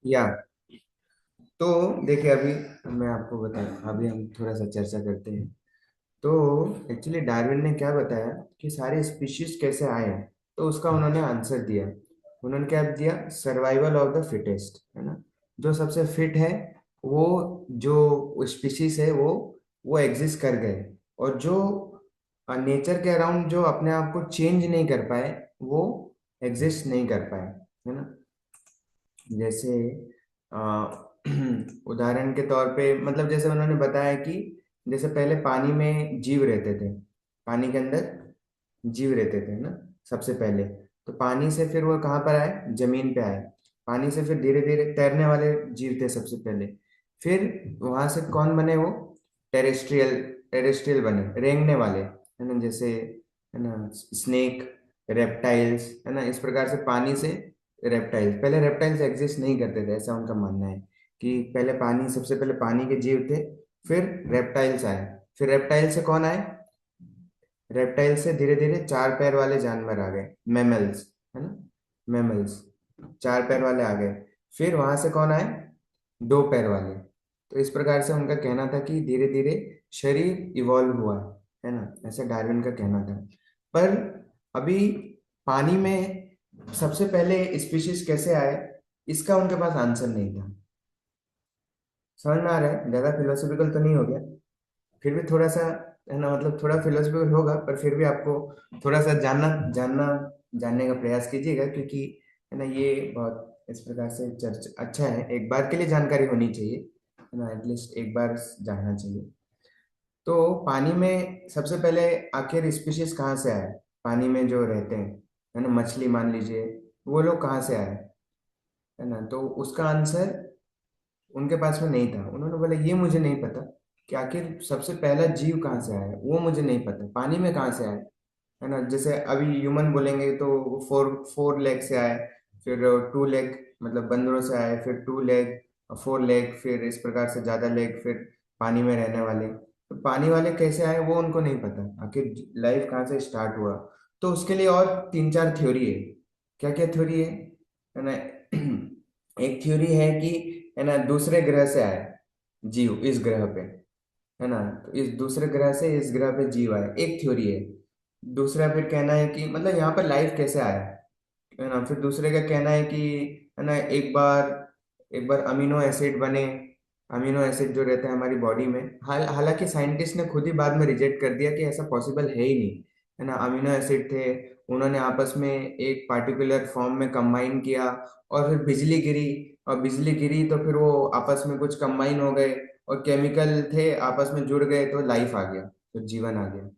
Speaker 1: या तो देखिए, अभी मैं आपको बताया, अभी हम थोड़ा सा चर्चा करते हैं। तो एक्चुअली डार्विन ने क्या बताया कि सारे स्पीशीज कैसे आए हैं, तो उसका उन्होंने आंसर दिया। उन्होंने क्या दिया? सर्वाइवल ऑफ द फिटेस्ट, है ना। जो सबसे फिट है, वो जो स्पीशीज है वो एग्जिस्ट कर गए। और जो नेचर के अराउंड जो अपने आप को चेंज नहीं कर पाए, वो एग्जिस्ट नहीं कर पाए, है ना। जैसे अ, उदाहरण के तौर पे, मतलब जैसे उन्होंने बताया कि जैसे पहले पानी में जीव रहते थे, पानी के अंदर जीव रहते थे ना सबसे पहले। तो पानी से फिर वो कहाँ पर आए? जमीन पे आए। पानी से फिर धीरे धीरे तैरने वाले जीव थे सबसे पहले। फिर वहां से कौन बने? वो टेरेस्ट्रियल, टेरेस्ट्रियल बने, रेंगने वाले, है ना। जैसे है ना स्नेक, रेप्टाइल्स, है ना। इस प्रकार से पानी से रेप्टाइल्स, पहले रेप्टाइल्स एग्जिस्ट नहीं करते थे, ऐसा उनका मानना है कि पहले पानी, सबसे पहले पानी के जीव थे, फिर रेप्टाइल्स आए। फिर रेप्टाइल से कौन आए? रेप्टाइल से धीरे धीरे चार पैर वाले जानवर आ गए, मैमल्स, है ना। मैमल्स, चार पैर वाले आ गए। फिर वहां से कौन आए? दो पैर वाले। तो इस प्रकार से उनका कहना था कि धीरे धीरे शरीर इवॉल्व हुआ, है ना। ऐसा डार्विन का कहना था। पर अभी पानी में सबसे पहले स्पीशीज कैसे आए, इसका उनके पास आंसर नहीं था। समझ में आ रहा है? ज्यादा फिलोसॉफिकल तो नहीं हो गया? फिर भी थोड़ा सा, है ना, मतलब थोड़ा फिलोसफिकल होगा, पर फिर भी आपको थोड़ा सा जानना जानना जानने का प्रयास कीजिएगा, क्योंकि है ना ये बहुत इस प्रकार से चर्च अच्छा है, एक बार के लिए जानकारी होनी चाहिए, है ना, एटलीस्ट एक बार जानना चाहिए। तो पानी में सबसे पहले आखिर स्पीशीज कहाँ से आए? पानी में जो रहते हैं, है ना, मछली मान लीजिए, वो लोग कहाँ से आए, है ना। तो उसका आंसर उनके पास में नहीं था। उन्होंने बोला ये मुझे नहीं पता कि आखिर सबसे पहला जीव कहाँ से आया, वो मुझे नहीं पता, पानी में कहाँ से आया, है ना। जैसे अभी ह्यूमन बोलेंगे तो वो फोर फोर लेग से आए, फिर टू लेग मतलब बंदरों से आए, फिर टू लेग, फोर लेग, फिर इस प्रकार से ज्यादा लेग, फिर पानी में रहने वाले। तो पानी वाले कैसे आए वो उनको नहीं पता, आखिर लाइफ कहाँ से स्टार्ट हुआ। तो उसके लिए और तीन चार थ्योरी है। क्या क्या थ्योरी है ना। एक थ्योरी है कि, है ना, दूसरे ग्रह से आए जीव इस ग्रह पे, है ना। तो इस दूसरे ग्रह से इस ग्रह पे जीव आए, एक थ्योरी है। दूसरा फिर कहना है कि मतलब यहाँ पर लाइफ कैसे आया, है ना। फिर दूसरे का कहना है कि, है ना, एक बार अमीनो एसिड बने। अमीनो एसिड जो रहते हैं हमारी बॉडी में, हालांकि साइंटिस्ट ने खुद ही बाद में रिजेक्ट कर दिया कि ऐसा पॉसिबल है ही नहीं, है ना। अमीनो एसिड थे, उन्होंने आपस में एक पार्टिकुलर फॉर्म में कंबाइन किया, और फिर बिजली गिरी, और बिजली गिरी तो फिर वो आपस में कुछ कंबाइन हो गए, और केमिकल थे आपस में जुड़ गए, तो लाइफ आ गया, तो जीवन आ गया।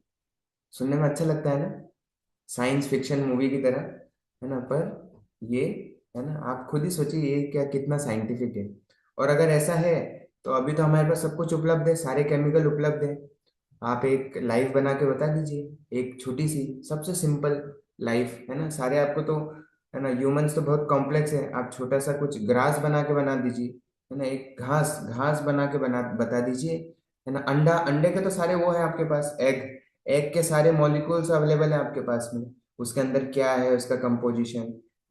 Speaker 1: सुनने में अच्छा लगता है ना, साइंस फिक्शन मूवी की तरह, है ना। पर ये, है ना, आप खुद ही सोचिए ये क्या कितना साइंटिफिक है। और अगर ऐसा है, तो अभी तो हमारे पास सब कुछ उपलब्ध है, सारे केमिकल उपलब्ध है। आप एक लाइफ बना के बता दीजिए, एक छोटी सी, सबसे सिंपल लाइफ, है ना। सारे आपको तो, है ना, ह्यूमंस तो बहुत कॉम्प्लेक्स है, आप छोटा सा कुछ ग्रास बना के बना दीजिए, है ना। एक घास घास बना के बना बता दीजिए, है ना। अंडा, अंडे के तो सारे वो है आपके पास, एग, एग के सारे मॉलिक्यूल्स अवेलेबल है आपके पास में, उसके अंदर क्या है, उसका कंपोजिशन,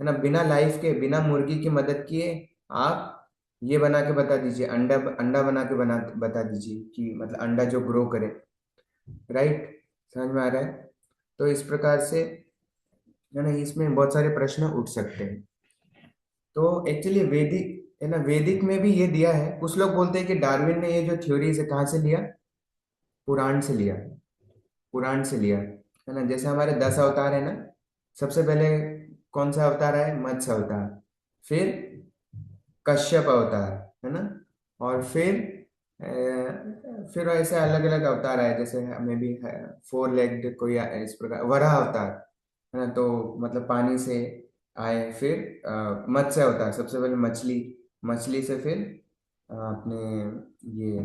Speaker 1: है ना। बिना लाइफ के, बिना मुर्गी की मदद किए आप ये बना के बता दीजिए, अंडा अंडा बना के बता दीजिए कि मतलब अंडा जो ग्रो करे। राइट, समझ में आ रहा है? तो इस प्रकार से है ना, इसमें बहुत सारे प्रश्न उठ सकते हैं। तो एक्चुअली वैदिक है ना, वैदिक में भी ये दिया है। कुछ लोग बोलते हैं कि डार्विन ने ये जो थ्योरी है कहाँ से लिया, पुराण से लिया, पुराण से लिया, है ना। जैसे हमारे 10 अवतार है ना, सबसे पहले कौन सा अवतार है? मत्स्य अवतार, फिर कश्यप अवतार, है ना, और फिर ऐसे अलग अलग अवतार आए, जैसे हमें भी 4 लेग्ड कोई इस प्रकार वराह अवतार, है ना। तो मतलब पानी से आए, फिर मत्स्य अवतार, सबसे पहले मछली, मछली से फिर अपने ये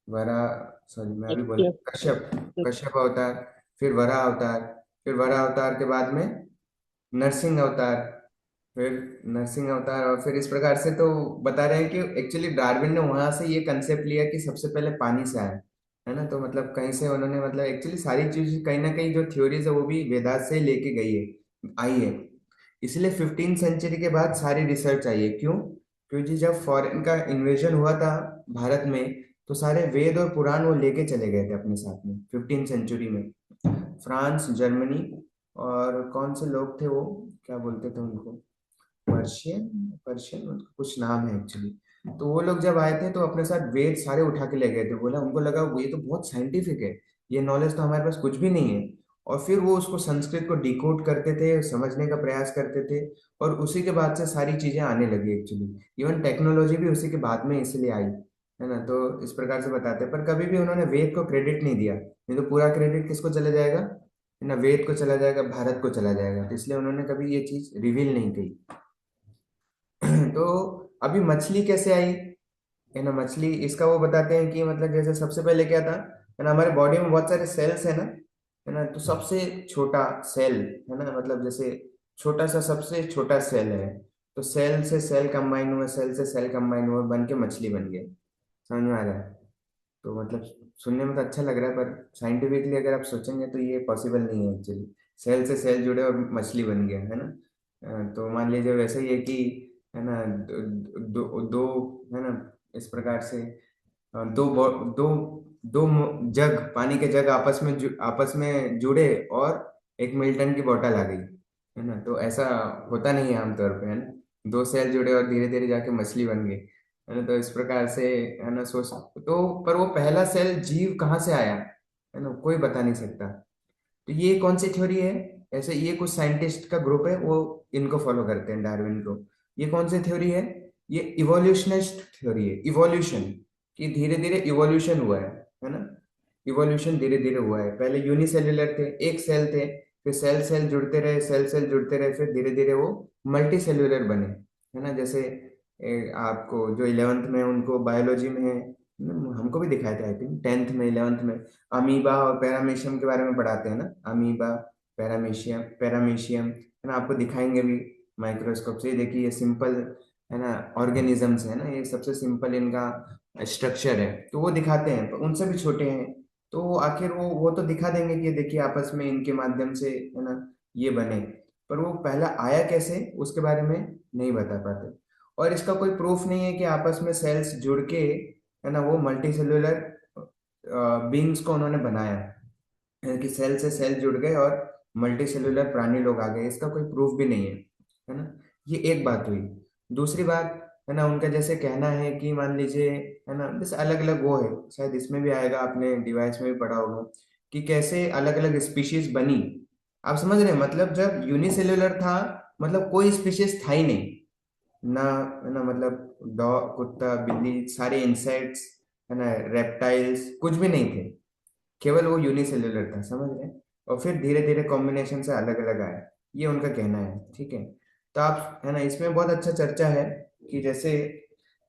Speaker 1: वराह, सॉरी मैं अभी बोला,
Speaker 4: अच्छा।
Speaker 1: कश्यप, कश्यप अवतार, फिर वराह अवतार, फिर वराह अवतार के बाद में नरसिंह अवतार, फिर नरसिंह अवतार, और फिर इस प्रकार से। तो बता रहे हैं कि एक्चुअली डार्विन ने वहां से ये कंसेप्ट लिया कि सबसे पहले पानी से आया, है ना। तो मतलब कहीं से उन्होंने मतलब एक्चुअली सारी चीज कहीं ना कहीं जो थ्योरीज है वो भी वेदांत से लेके गई है, आई है। इसलिए 15th सेंचुरी के बाद सारी रिसर्च आई है। क्यों? क्योंकि जब फॉरेन का इन्वेजन हुआ था भारत में, तो सारे वेद और पुराण वो लेके चले गए थे अपने साथ में 15th सेंचुरी में। फ्रांस, जर्मनी, और कौन से लोग थे वो, क्या बोलते थे उनको, पर्शियन, पर्शियन उनका कुछ नाम है एक्चुअली। तो वो लोग जब आए थे तो अपने साथ वेद सारे उठा के ले गए थे। बोला, उनको लगा वो ये तो बहुत साइंटिफिक है, ये नॉलेज तो हमारे पास कुछ भी नहीं है। और फिर वो उसको संस्कृत को डिकोड करते थे, समझने का प्रयास करते थे, और उसी के बाद से सारी चीजें आने लगी एक्चुअली। इवन टेक्नोलॉजी भी उसी के बाद में इसलिए आई, है ना। तो इस प्रकार से बताते हैं, पर कभी भी उन्होंने वेद को क्रेडिट नहीं दिया। नहीं तो पूरा क्रेडिट किसको चला जाएगा, है ना, वेद को चला जाएगा, भारत को चला जाएगा। तो इसलिए उन्होंने कभी ये चीज रिवील नहीं की। तो अभी मछली कैसे आई, है ना, मछली इसका वो बताते हैं कि मतलब जैसे सबसे पहले क्या था, है ना, हमारे बॉडी में बहुत सारे सेल्स है ना। तो सबसे छोटा सेल, है ना, मतलब जैसे छोटा सा सबसे छोटा सेल है, तो सेल से सेल कंबाइन हुआ, सेल से सेल कंबाइन हुआ, बन के मछली बन गई। समझ में आ रहा है? तो मतलब सुनने में तो अच्छा लग रहा है, पर साइंटिफिकली अगर आप सोचेंगे तो ये पॉसिबल नहीं है एक्चुअली। सेल से सेल जुड़े और मछली बन गया, है ना। तो मान लीजिए वैसे ही है कि, है ना, दो, है ना, इस प्रकार से दो जग, पानी के जग आपस में जुड़े, और एक मिल्टन की बोतल आ गई, है ना। तो ऐसा होता नहीं है आमतौर पे, है ना। दो सेल जुड़े और धीरे धीरे जाके मछली बन गई, है ना। तो इस प्रकार से, है ना, सोच। तो पर वो पहला सेल जीव कहाँ से आया, है ना, कोई बता नहीं सकता। तो ये कौन सी थ्योरी है? ऐसे ये कुछ साइंटिस्ट का ग्रुप है, वो इनको फॉलो करते हैं, डार्विन को। ये कौन सी थ्योरी है? ये इवोल्यूशनिस्ट थ्योरी है, इवोल्यूशन, कि धीरे धीरे इवोल्यूशन हुआ है ना। इवोल्यूशन धीरे धीरे हुआ है। पहले यूनिसेल्युलर थे, एक सेल थे, फिर सेल सेल जुड़ते रहे, सेल सेल जुड़ते रहे, फिर धीरे धीरे वो मल्टी सेल्युलर बने, है ना। जैसे आपको जो 11th में उनको बायोलॉजी में है, हमको भी दिखाया था आई थिंक 10th में, 11th में, अमीबा और पैरामीशियम के बारे में पढ़ाते हैं ना। अमीबा, पैरामीशियम, पैरामीशियम, है ना, आपको दिखाएंगे भी माइक्रोस्कोप से। ये देखिए, ये सिंपल, है ना, ऑर्गेनिजम्स है ना, ये सबसे सिंपल इनका स्ट्रक्चर है। तो वो दिखाते हैं, तो उनसे भी छोटे हैं। तो आखिर वो तो दिखा देंगे कि ये देखिए आपस में इनके माध्यम से, है ना, ये बने। पर वो पहला आया कैसे, उसके बारे में नहीं बता पाते। और इसका कोई प्रूफ नहीं है कि आपस में सेल्स जुड़ के, है ना, वो मल्टी सेल्युलर बींग्स को उन्होंने बनाया, है कि सेल से सेल जुड़ गए और मल्टी सेल्युलर प्राणी लोग आ गए। इसका कोई प्रूफ भी नहीं है ना। ये एक बात हुई। दूसरी बात, है ना, उनका जैसे कहना है कि मान लीजिए, है ना, जैसे अलग अलग वो है, शायद इसमें भी आएगा, आपने डिवाइस में भी पढ़ा होगा, कि कैसे अलग अलग स्पीशीज बनी। आप समझ रहे हैं? मतलब जब यूनिसेल्युलर था, मतलब कोई स्पीशीज था ही नहीं ना, है ना, मतलब डॉग, कुत्ता, बिल्ली, सारे इंसेक्ट्स, है ना, रेप्टाइल्स, कुछ भी नहीं थे, केवल वो यूनिसेल्युलर था। समझ रहे हैं? और फिर धीरे धीरे कॉम्बिनेशन से अलग अलग आया, ये उनका कहना है। ठीक है, तो आप, है ना, इसमें बहुत अच्छा चर्चा है कि जैसे,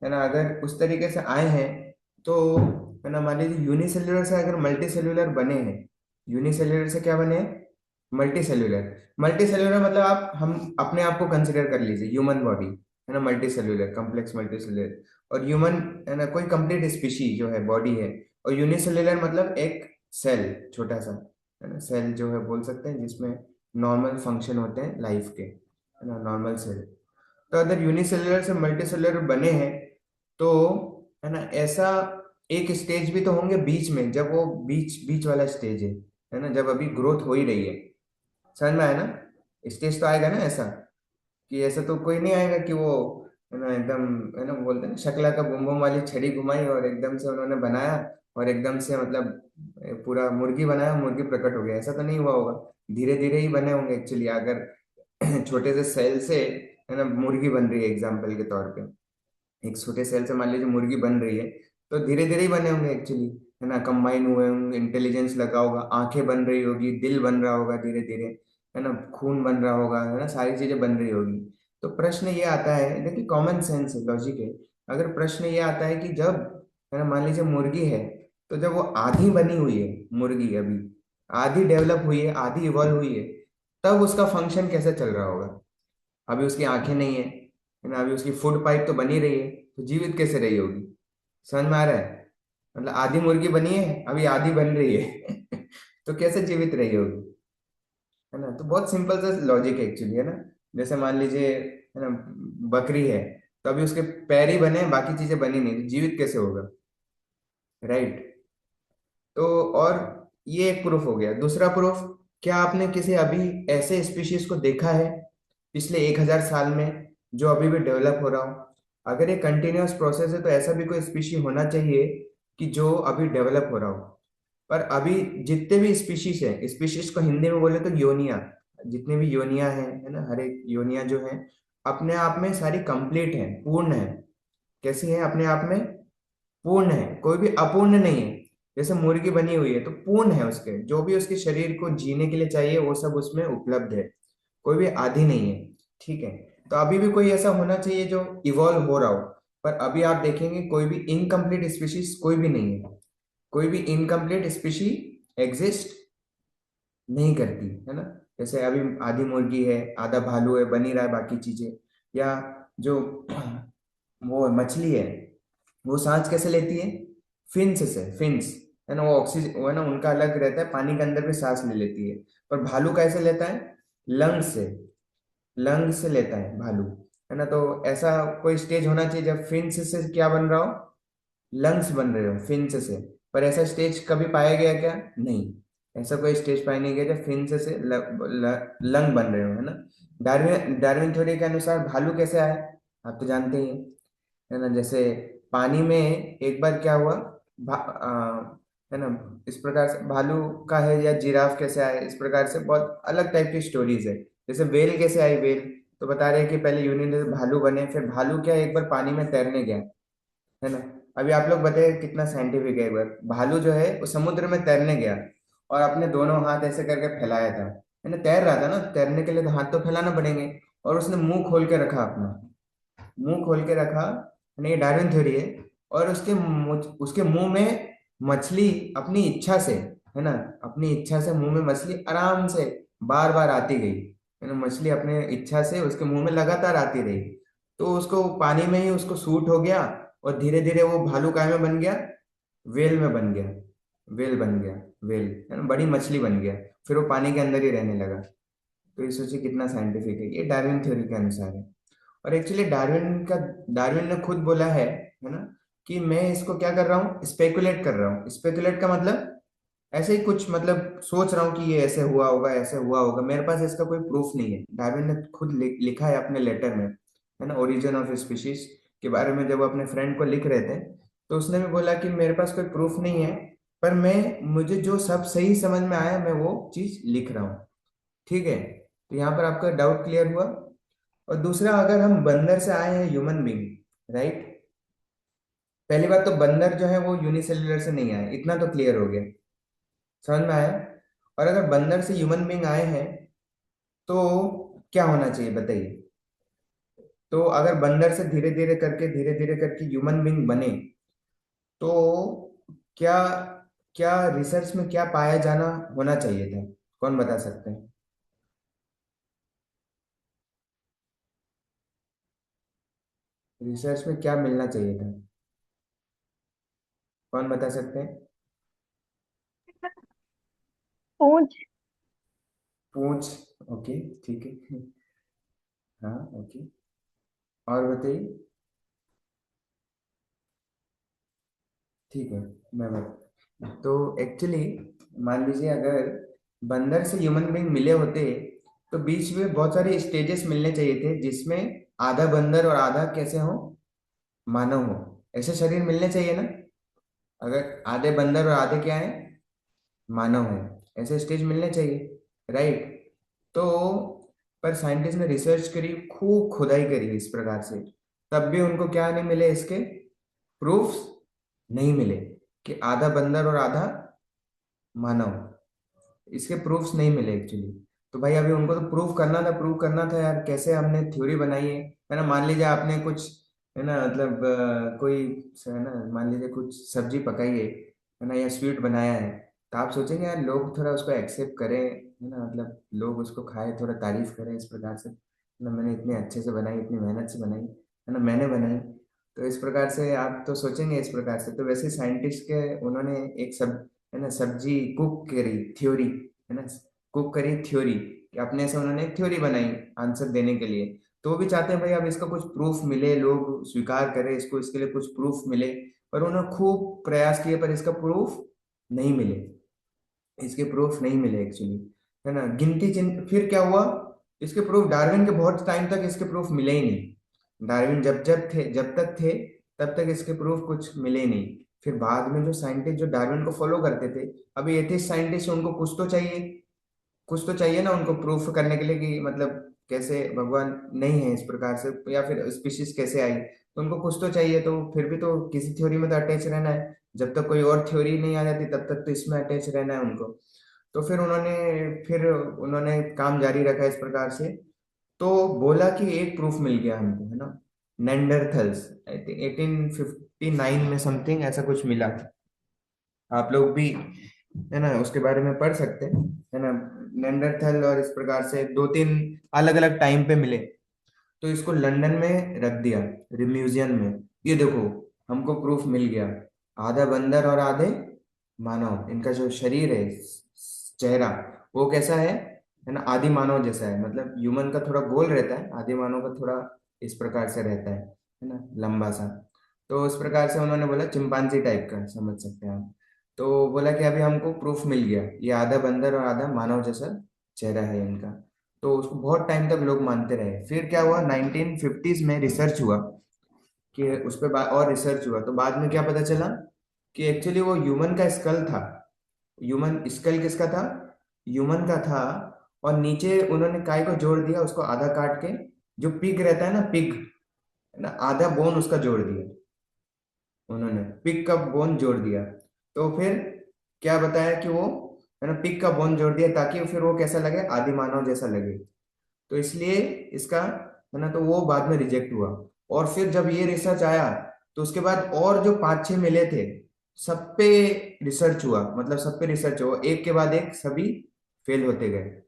Speaker 1: है ना, अगर उस तरीके से आए हैं, तो, है ना, मान लीजिए यूनिसेल्युलर से अगर मल्टी सेल्युलर बने हैं, यूनिसेल्युलर से क्या बने हैं? Multi cellular. मल्टी सेल्युलर मतलब आप, हम अपने आप को कंसिडर कर लीजिए, ह्यूमन बॉडी, है ना, multi cellular, complex multi cellular. और ह्यूमन, है ना, कोई कंप्लीट स्पीशी जो है, बॉडी है। और यूनिसेल्युलर मतलब एक सेल, छोटा सा, है ना, सेल जो है बोल सकते हैं, जिसमें नॉर्मल फंक्शन होते हैं लाइफ के, है ना, नॉर्मल सेल। तो अगर यूनिसेल्युलर से मल्टी सेल्युलर बने हैं, तो है ना, ऐसा एक स्टेज भी तो होंगे बीच में, जब वो बीच बीच वाला स्टेज है ना, जब अभी ग्रोथ हो ही रही है। समझ में आया ना? स्टेज तो आएगा ना ऐसा, कि ऐसा तो कोई नहीं आएगा कि वो है ना एकदम, है ना बोलते हैं ना, शकला का बुम बुम वाली छड़ी घुमाई और एकदम से उन्होंने बनाया, और एकदम से मतलब पूरा मुर्गी बनाया, मुर्गी प्रकट हो गया, ऐसा तो नहीं हुआ होगा। धीरे धीरे ही बने होंगे एक्चुअली। अगर छोटे से सेल से है ना मुर्गी बन रही है एग्जाम्पल के तौर पे, एक छोटे सेल से मान लीजिए मुर्गी बन रही है, तो धीरे धीरे ही बने होंगे एक्चुअली, है ना, कंबाइन हुए होंगे, इंटेलिजेंस लगा होगा, आंखें बन रही होगी, दिल बन रहा होगा धीरे धीरे, है ना, खून बन रहा होगा, है ना, सारी चीजें बन रही होगी। तो प्रश्न ये आता है, देखिए कॉमन सेंस है, लॉजिक है। अगर प्रश्न ये आता है कि जब, है ना, मान लीजिए मुर्गी है, तो जब वो आधी बनी हुई है मुर्गी, अभी आधी डेवलप हुई है, आधी इवॉल्व हुई है, तब उसका फंक्शन कैसे चल रहा होगा? अभी उसकी आंखें नहीं है ना, अभी उसकी फूड पाइप तो बनी रही है, तो जीवित कैसे रही होगी? समझ में आ रहा है? मतलब आधी मुर्गी बनी है, अभी आधी बन रही है तो कैसे जीवित रही होगी? है ना, तो बहुत सिंपल सा लॉजिक है एक्चुअली, है ना। जैसे मान लीजिए, है ना, बकरी है, तो अभी उसके पैर ही बने हैं, बाकी चीजें बनी नहीं, तो जीवित कैसे होगा? राइट। तो और ये एक प्रूफ हो गया। दूसरा प्रूफ, क्या आपने किसी अभी ऐसे स्पीशीज को देखा है पिछले 1000 साल में जो अभी भी डेवलप हो रहा हो? अगर ये कंटिन्यूअस प्रोसेस है तो ऐसा भी कोई स्पीशी होना चाहिए कि जो अभी डेवलप हो रहा हो। पर अभी जितने भी स्पीशीज है, स्पीशीज को हिंदी में बोले तो योनिया, जितने भी योनिया है ना, हर एक योनिया जो है अपने आप में सारी कंप्लीट है, पूर्ण है। कैसी है? अपने आप में पूर्ण है, कोई भी अपूर्ण नहीं है। जैसे मुर्गी बनी हुई है तो पूर्ण है, उसके जो भी उसके शरीर को जीने के लिए चाहिए वो सब उसमें उपलब्ध है, कोई भी आदि नहीं है। ठीक है। तो अभी भी कोई ऐसा होना चाहिए जो इवॉल्व हो रहा हो, पर अभी आप देखेंगे कोई भी इनकम्प्लीट स्पीशीज कोई भी नहीं है, कोई भी इनकम्प्लीट स्पीशी एग्जिस्ट नहीं करती, है ना। जैसे अभी आधी मुर्गी है, आधा भालू है, बन ही रहा है बाकी चीजें। या जो वो मछली है, वो सांस कैसे लेती है? फिन्स से, फिन्स, है ना, वो ऑक्सीजन, वो है ना, उनका अलग रहता है, पानी के अंदर भी सांस ले लेती है। पर भालू कैसे लेता है? लंग्स से, लंग से लेता है भालू, है ना। तो ऐसा कोई स्टेज होना चाहिए जब फिन्स से क्या बन रहा हो, लंग्स बन रहे हो फिन्स से। पर ऐसा स्टेज कभी पाया गया क्या? नहीं, ऐसा कोई स्टेज पाया नहीं गया जब फिन्स से लंग बन रहे हो, है ना। डार्विन डार्विन थ्योरी के अनुसार भालू कैसे आया? आप तो जानते ही हैं, है ना। जैसे पानी में एक बार क्या हुआ, है ना, इस प्रकार से भालू का है, या जिराफ कैसे आए, इस प्रकार से बहुत अलग टाइप की स्टोरीज है। जैसे वेल कैसे आई, वेल तो बता रहे हैं कि पहले यूनिट भालू बने, फिर भालू क्या एक बार पानी में तैरने गया, है ना। अभी आप लोग बताइए कितना साइंटिफिक है। एक बार भालू जो है वो समुद्र में तैरने गया और अपने दोनों हाथ ऐसे करके फैलाया था, है ना, तैर रहा था ना, तैरने के लिए तो हाथ तो फैलाना पड़ेंगे। और उसने मुंह खोल के रखा अपना, मुंह खोल के रखा, यानी ये डार्विन थ्योरी है। और उसके मुंह में मछली अपनी इच्छा से, है ना, अपनी इच्छा से मुंह में मछली आराम से बार बार आती गई, है ना, मछली अपने इच्छा से उसके मुंह में लगातार आती रही। तो उसको पानी में ही उसको सूट हो गया, और धीरे धीरे वो भालू काय में बन गया? वेल में बन गया, वेल बन गया, वेल, है ना, बड़ी मछली बन गया। फिर वो पानी के अंदर ही रहने लगा। तो ये सोचिए कितना साइंटिफिक है, ये डार्विन थ्योरी के अनुसार है। और एक्चुअली डार्विन ने खुद बोला है ना, कि मैं इसको क्या कर रहा हूँ, स्पेकुलेट कर रहा हूँ। स्पेकुलेट का मतलब ऐसे ही कुछ, मतलब सोच रहा हूँ कि ये ऐसे हुआ होगा, ऐसे हुआ होगा, मेरे पास इसका कोई प्रूफ नहीं है। डार्विन ने खुद लिखा है अपने लेटर में, है ना, ओरिजिन ऑफ स्पीशीज के बारे में, जब वो अपने फ्रेंड को लिख रहे थे, तो उसने भी बोला कि मेरे पास कोई प्रूफ नहीं है, पर मैं, मुझे जो सब सही समझ में आया मैं वो चीज लिख रहा हूँ। ठीक है। तो यहाँ पर आपका डाउट क्लियर हुआ। और दूसरा, अगर हम बंदर से आए हैं ह्यूमन बींग, राइट, पहली बात तो बंदर जो है वो यूनिसेल्युलर से नहीं आए, इतना तो क्लियर हो गया, समझ में आया। और अगर बंदर से ह्यूमन बींग आए हैं तो क्या होना चाहिए बताइए? तो अगर बंदर से धीरे धीरे करके ह्यूमन बींग बने, तो क्या, क्या रिसर्च में क्या पाया जाना होना चाहिए था? कौन बता सकते हैं? रिसर्च में क्या मिलना चाहिए था? कौन बता सकते हैं?
Speaker 3: पूंछ।
Speaker 1: पूंछ। ओके, ठीक है। हाँ, ओके। और बताइए। ठीक है, मैं बता। तो एक्चुअली मान लीजिए अगर बंदर से ह्यूमन बीइंग मिले होते तो बीच में बहुत सारे स्टेजेस मिलने चाहिए थे जिसमें आधा बंदर और आधा कैसे हो, मानव हो। ऐसे शरीर मिलने चाहिए ना, अगर आधे बंदर और आधे क्या है, मानव है। ऐसे स्टेज मिलने चाहिए, राइट। तो पर साइंटिस्ट ने रिसर्च करी, खूब खुदाई करी इस प्रकार से, तब भी उनको क्या नहीं मिले, इसके प्रूफ्स नहीं मिले कि आधा बंदर और आधा मानव। इसके प्रूफ्स नहीं मिले एक्चुअली। तो भाई अभी उनको तो प्रूफ करना था, प्रूफ करना था यार, कैसे हमने थ्योरी बनाई है ना। मान लीजिए आपने कुछ, है ना, मतलब कोई, है ना, मान लीजिए कुछ सब्जी पकाई है ना, या स्वीट बनाया है, तो आप सोचेंगे यार लोग थोड़ा उसको एक्सेप्ट करें, है ना, मतलब लोग उसको खाए, थोड़ा तारीफ करें इस प्रकार से, है ना, मैंने इतने अच्छे से बनाई, इतनी मेहनत से बनाई, है ना, मैंने बनाई। तो इस प्रकार से आप तो सोचेंगे इस प्रकार से। तो वैसे साइंटिस्ट के, उन्होंने एक सब, है ना, सब्जी कुक करी थ्योरी, है ना, कुक करी थ्योरी, कि अपने से उन्होंने एक थ्योरी बनाई आंसर देने के लिए। तो वो भी चाहते हैं भाई अब इसका कुछ प्रूफ मिले, लोग स्वीकार करें इसको, इसके लिए कुछ प्रूफ मिले। पर उन्होंने खूब प्रयास किए पर इसका प्रूफ नहीं मिले, इसके प्रूफ नहीं मिले एक्चुअली, है ना। गिनती चिन फिर क्या हुआ, इसके प्रूफ डार्विन के बहुत टाइम तक इसके प्रूफ मिले ही नहीं। डार्विन जब तक थे तब तक इसके प्रूफ कुछ मिले नहीं। फिर बाद में जो साइंटिस्ट जो डार्विन को फॉलो करते थे, अभी एथिस्ट साइंटिस्ट, उनको कुछ तो चाहिए, कुछ तो चाहिए ना उनको प्रूफ करने के लिए कि मतलब कैसे भगवान नहीं है इस प्रकार से, या फिर स्पीशीज कैसे आई, तो उनको कुछ तो चाहिए। तो फिर भी तो किसी थ्योरी में तो अटैच रहना है, जब तक कोई और थ्योरी नहीं आ जाती तब तक तो इसमें अटैच रहना है उनको। तो फिर उन्होंने काम जारी रखा इस प्रकार से। तो बोला कि एक प्रूफ मिल गया हमको, है ना, नेंडरथल्स, आई थिंक 1859 में समथिंग ऐसा कुछ मिला। आप लोग भी, है ना, उसके बारे में पढ़ सकते हैं, है ना, नेंडरथल। और इस प्रकार से दो तीन अलग अलग टाइम पे मिले। तो इसको लंदन में रख दिया, म्यूजियम में। ये देखो, हमको प्रूफ मिल गया, आधा बंदर और आधे मानव, इनका जो शरीर है, चेहरा, वो कैसा है ना, आदि मानव जैसा है। मतलब ह्यूमन का थोड़ा गोल रहता है, आदि मानव का थोड़ा इस प्रकार से रहता है ना, लंबा सा। तो इस प्रकार से उन्होंने बोला चिंपांजी टाइप का, समझ सकते हैं आप। तो बोला कि अभी हमको प्रूफ मिल गया, ये आधा बंदर और आधा मानव जैसा चेहरा है इनका। तो उसको बहुत टाइम तक लोग मानते रहे। फिर क्या हुआ, 1950s में रिसर्च हुआ, कि उस पर और रिसर्च हुआ, तो बाद में क्या पता चला कि एक्चुअली वो ह्यूमन का स्कल था। ह्यूमन स्कल किसका था, ह्यूमन का था। और नीचे उन्होंने काय को जोड़ दिया, उसको आधा काट के, जो पिग रहता है ना, पिग, है ना, आधा बोन उसका जोड़ दिया, उन्होंने पिग का बोन जोड़ दिया। तो फिर क्या बताया कि वो, है ना, पिग का बोन जोड़ दिया ताकि फिर वो कैसा लगे, आदि मानव जैसा लगे। तो इसलिए इसका, है ना, तो वो बाद में रिजेक्ट हुआ। और फिर जब ये रिसर्च आया, तो उसके बाद और जो पांच छह मिले थे, सब पे रिसर्च हुआ, मतलब सब पे रिसर्च हुआ, एक के बाद एक सभी फेल होते गए,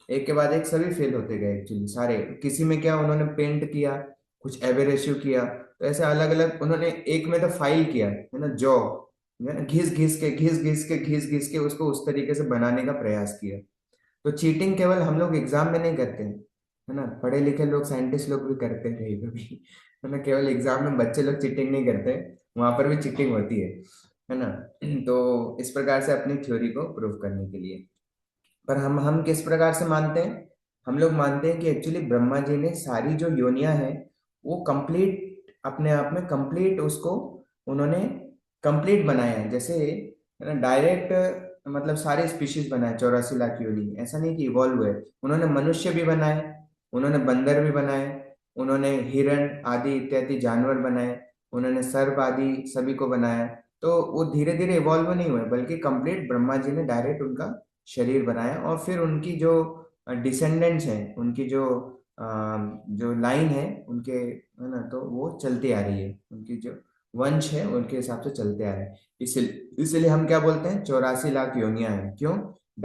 Speaker 1: एक के बाद एक सभी फेल होते गए एक्चुअली सारे। किसी में क्या उन्होंने पेंट किया, कुछ एबेरेशिव किया, तो ऐसे अलग अलग उन्होंने, एक में तो फाइल किया, है ना, जॉ, है ना, घिस घिस के उसको उस तरीके से बनाने का प्रयास किया। तो चीटिंग केवल हम लोग एग्जाम में नहीं करते हैं, है ना, पढ़े लिखे लोग, साइंटिस्ट लोग भी करते हैं कहीं पे भी, है ना, केवल एग्जाम में बच्चे लोग चीटिंग नहीं करते, वहां पर भी चीटिंग होती है ना। तो इस प्रकार से अपनी थ्योरी को प्रूव करने के लिए। पर हम किस प्रकार से मानते हैं, हम लोग मानते हैं कि एक्चुअली ब्रह्मा जी ने सारी जो योनियां हैं वो कंप्लीट, अपने आप में कंप्लीट उसको उन्होंने कंप्लीट बनाया है। जैसे, है ना, डायरेक्ट मतलब सारे स्पीशीज बनाए, 84 लाख योनि, ऐसा नहीं कि इवॉल्व हुए। उन्होंने मनुष्य भी बनाए, उन्होंने बंदर भी बनाए, उन्होंने हिरण आदि इत्यादि जानवर बनाए, उन्होंने सर्प आदि सभी को बनाया। तो वो धीरे धीरे इवॉल्व नहीं हुए, बल्कि कंप्लीट ब्रह्मा जी ने डायरेक्ट उनका शरीर बनाया। और फिर उनकी जो डिसेंडेंट्स हैं, उनकी जो लाइन है उनके, है ना, तो वो चलती आ रही है, उनकी जो वंश है उनके हिसाब से चलते आ रहे हैं। इसलिए हम क्या बोलते हैं, 84 लाख योनियां हैं। क्यों,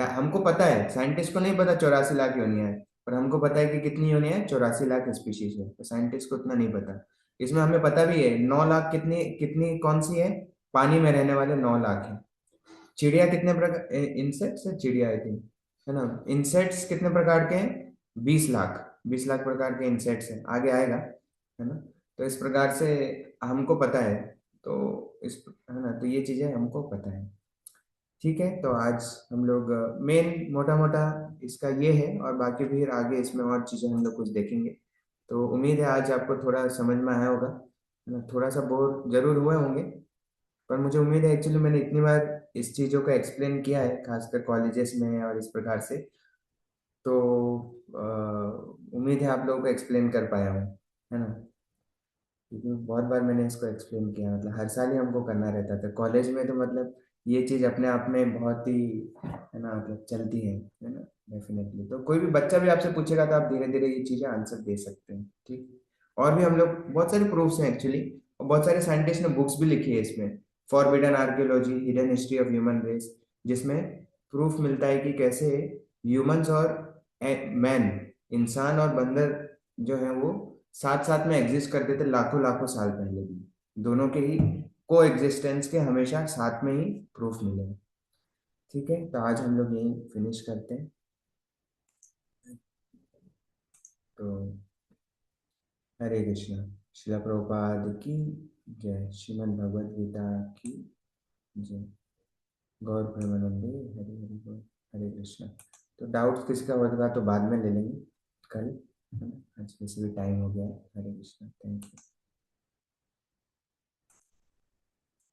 Speaker 1: हमको पता है, साइंटिस्ट को नहीं पता 84 लाख योनियां हैं, पर हमको पता है कि कितनी योनियां हैं, 84 लाख स्पीशीज है। तो साइंटिस्ट को उतना नहीं पता। इसमें हमें पता भी है 9 लाख कितनी कितनी कौन सी है, पानी में रहने वाले 9 लाख है। चिड़िया कितने प्रकार, इंसेक्ट्स है चिड़िया आई थिंक, है ना, इंसेक्ट्स कितने प्रकार के हैं, 20 लाख, 20 लाख प्रकार के इंसेक्ट्स हैं, आगे आएगा, है ना। तो इस प्रकार से हमको पता है। तो इस है ना, तो ये चीजें हमको पता है। ठीक है, तो आज हम लोग मेन मोटा मोटा इसका ये है, और बाकी फिर आगे इसमें और चीजें हम लोग कुछ देखेंगे। तो उम्मीद है आज आपको थोड़ा समझ में आया होगा, है ना। थोड़ा सा बोर जरूर हुए होंगे, पर मुझे उम्मीद है, एक्चुअली मैंने इतनी बार इस चीजों का एक्सप्लेन किया है खासकर कॉलेजेस में और इस प्रकार से, तो उम्मीद है आप लोगों को एक्सप्लेन कर पाया हूँ, है ना। क्योंकि बहुत बार मैंने इसको एक्सप्लेन किया, मतलब हर साल ही हमको करना रहता था कॉलेज में, तो मतलब ये चीज अपने आप में बहुत ही, है ना, मतलब चलती है ना। डेफिनेटली, तो कोई भी बच्चा भी आपसे पूछेगा तो आप धीरे धीरे ये चीजें आंसर दे सकते हैं, ठीक। और भी हम लोग बहुत सारे प्रूफ्स हैं एक्चुअली, और बहुत सारे साइंटिस्ट ने बुक्स भी लिखी है इसमें, forbidden archaeology, hidden history of human race, जिसमें प्रूफ मिलता है कि कैसे ह्यूमंस और मैन, इंसान और बंदर जो है वो साथ साथ में एग्जिस्ट करते थे लाखों लाखों साल पहले भी। दोनों के ही को एग्जिस्टेंस के हमेशा साथ में ही प्रूफ मिले हैं। ठीक है, तो आज हम लोग यही फिनिश करते हैं। तो हरे कृष्णा, श्रील प्रभुपाद की जय, श्रीमद् भगवद गीता की जय, गौर प्रेमानंदे, हरे हरे बोल, हरे कृष्णा। तो डाउट किसका होगा तो बाद में ले लेंगे कल, है ना? आज वैसे भी टाइम हो गया है। हरे कृष्णा, थैंक यू।